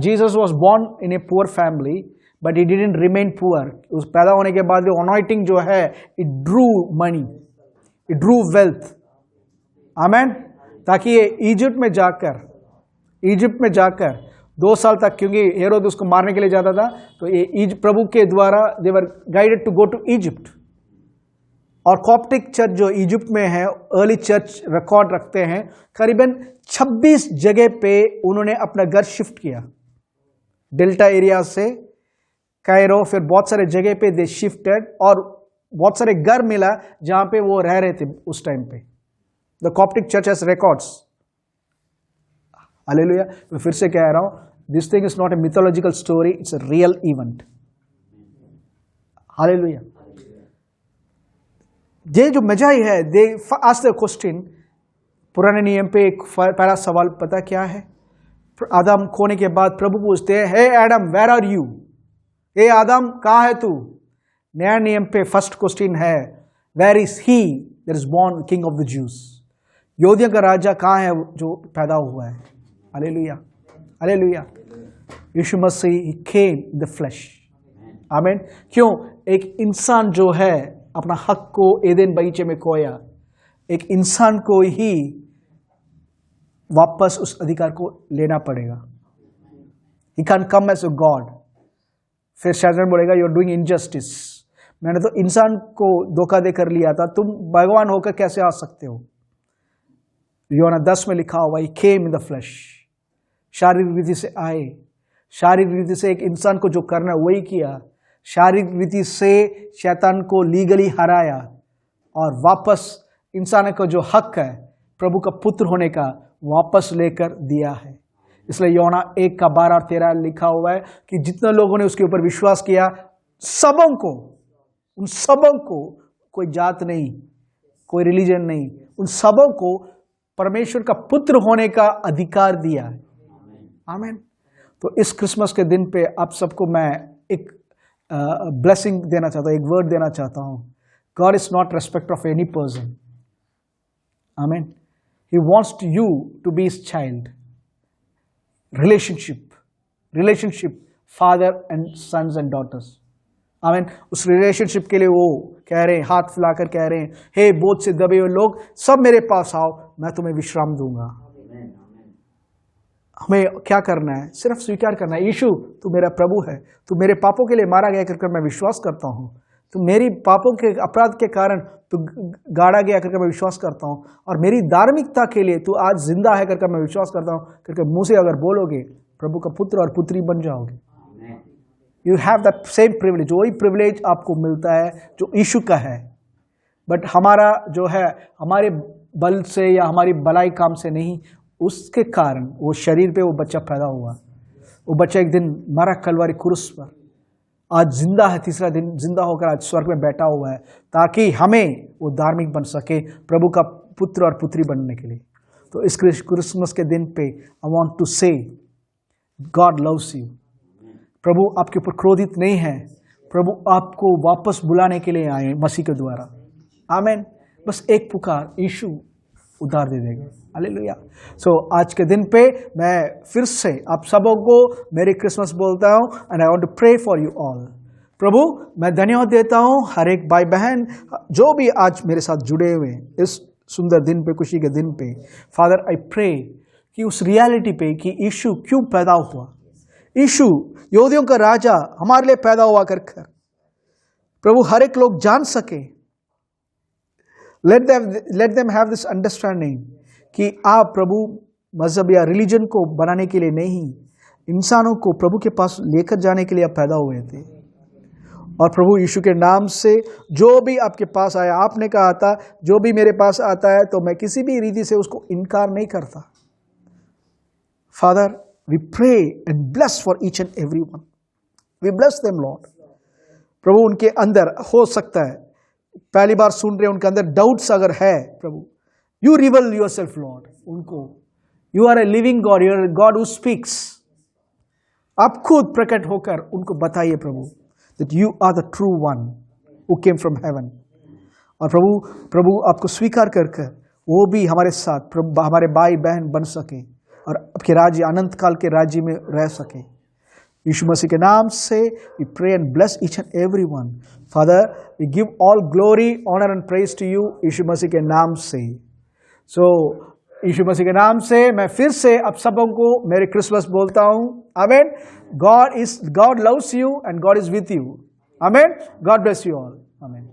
Speaker 4: Jesus was born in a poor family, but he didn't remain poor. उस पैदा होने के बाद anointing जो है, it drew money, it drew wealth. Amen. ताकि ये इजिप्ट में जाकर 2 साल तक, क्योंकि हेरोद उसको मारने के लिए जाता था, तो ये प्रभु के द्वारा they were guided to go to Egypt. और कॉप्टिक चर्च जो इजिप्ट में है, अर्ली चर्च रिकॉर्ड रखते हैं, करीबन 26 जगह पे उन्होंने अपना घर शिफ्ट किया, डेल्टा एरिया से कायरो, फिर बहुत सारे जगह पे दे शिफ्टेड, और बहुत सारे घर मिला जहां पे वो रह रहे थे उस टाइम पे। The Coptic church has records. Hallelujah. मैं फिर से कह रहा हूं, this thing is not a mythological story, it's a real event. Hallelujah. ये जो मजाई है, दे आस्क्ड द क्वेश्चन, पुराने नियम पे एक पहला सवाल पता क्या है? आदम खोने के बाद प्रभु पूछते हैं, हे एडम वेयर आर यू? हे आदम कहाँ है तू? नया नियम पे फर्स्ट क्वेश्चन है, where is he that is born king of the Jews? यहूदियों का राजा कहाँ है जो पैदा हुआ है? Hallelujah, hallelujah. यीशु मसीह he came in the flesh. आमीन। क्यों? एक इंसान जो है अपना हक को एदेन बगीचे में खोया, एक इंसान को ही वापस उस अधिकार को लेना पड़ेगा। He can't come as a God. फिर शैतान बोलेगा यू आर डूइंग इनजस्टिस, मैंने तो इंसान को धोखा देकर लिया था, तुम भगवान होकर कैसे आ सकते हो? यूहन्ना 10 में लिखा हुआ, He came in the flesh, शारीरिक रीति से आए, शारीरिक रीति से एक इंसान को जो करना है वही किया, शारीरिक रीति से शैतान को लीगली हराया और वापस इंसान का जो हक है प्रभु का पुत्र होने का वापस लेकर दिया है। इसलिए यूहन्ना 1:12 और 13 लिखा हुआ है कि जितने लोगों ने उसके ऊपर विश्वास किया, सबों को, उन सबों को, कोई जात नहीं, कोई रिलीजन नहीं, उन सबों को परमेश्वर का पुत्र होने का अधिकार दिया है। आमीन। तो इस क्रिसमस के दिन पे आप सबको मैं एक ब्लेसिंग देना चाहता हूँ, एक वर्ड देना चाहता हूँ। God is not respecter of any person. Amen. He wants you to be His child. Relationship, father and sons and daughters. Amen. उस रिलेशनशिप के लिए वो कह रहे हैं, हाथ फैलाकर कह रहे हैं, हे बोझ से दबे हुए लोग सब मेरे पास आओ, मैं तुम्हें विश्राम दूंगा। हमें क्या करना है? सिर्फ स्वीकार करना है, यीशु तू मेरा प्रभु है, तू मेरे पापों के लिए मारा गया करके मैं विश्वास करता हूँ, तू मेरी पापों के अपराध के कारण तू गाड़ा गया करके मैं विश्वास करता हूँ, और मेरी धार्मिकता के लिए तू आज जिंदा है करके मैं विश्वास करता हूँ करके मुंह से अगर बोलोगे, प्रभु का पुत्र और पुत्री बन जाओगे। You have that same privilege, वही प्रिविलेज आपको मिलता है जो यीशु का है। बट हमारा जो है हमारे बल से या हमारी भलाई काम से नहीं, उसके कारण वो शरीर पे वो बच्चा पैदा हुआ। वो बच्चा एक दिन मरा कलवरी क्रूस पर, आज जिंदा है, तीसरा दिन जिंदा होकर आज स्वर्ग में बैठा हुआ है, ताकि हमें वो धार्मिक बन सके, प्रभु का पुत्र और पुत्री बनने के लिए। तो इस क्रिसमस के दिन पे आई वांट टू से गॉड लव्स यू। प्रभु आपके ऊपर क्रोधित नहीं है, प्रभु आपको वापस बुलाने के लिए आए मसीह के द्वारा। आमीन। बस एक पुकार, यीशु उद्धार दे देगा। हालेलुया। सो आज के दिन पे मैं फिर से आप सबों को मेरी क्रिसमस बोलता हूँ and I want to pray for you all. प्रभु मैं धन्यवाद देता हूँ हर एक भाई बहन जो भी आज मेरे साथ जुड़े हुए हैं इस सुंदर दिन पे, खुशी के दिन पे। फादर आई प्रे कि उस रियलिटी पे कि यीशु क्यों पैदा हुआ, यीशु यहूदियों का राजा हमारे लिए पैदा हुआ कर प्रभु हर एक लोग जान सके। let them have this understanding कि आप प्रभु मजहब या रिलीजन को बनाने के लिए नहीं, इंसानों को प्रभु के पास लेकर जाने के लिए आप पैदा हुए थे। और प्रभु यीशु के नाम से जो भी आपके पास आया, आपने कहा था जो भी मेरे पास आता है तो मैं किसी भी रीति से उसको इनकार नहीं करता। Father we pray and bless for each and every one, we bless them Lord. प्रभु उनके अंदर हो सकता है पहली बार सुन रहे, उनके अंदर डाउट्स अगर है, प्रभु यू रिवील योरसेल्फ लॉर्ड उनको। You are a living God, you are a God who speaks. आप खुद प्रकट होकर उनको बताइए प्रभु that you are the true one who came from heaven। और प्रभु आपको स्वीकार कर वो भी हमारे साथ हमारे भाई बहन बन सके और आपके राज्य अनंत काल के राज्य में रह सके। यीशु मसीह के नाम से we pray and bless each and every one। Father we give all glory, honor and praise to you यीशु मसीह के नाम से। So यीशु मसीह के नाम से मैं फिर से आप सबों को मेरी क्रिसमस बोलता हूँ। आमीन। God loves you and God is with you। आमीन। God bless you all। आमीन।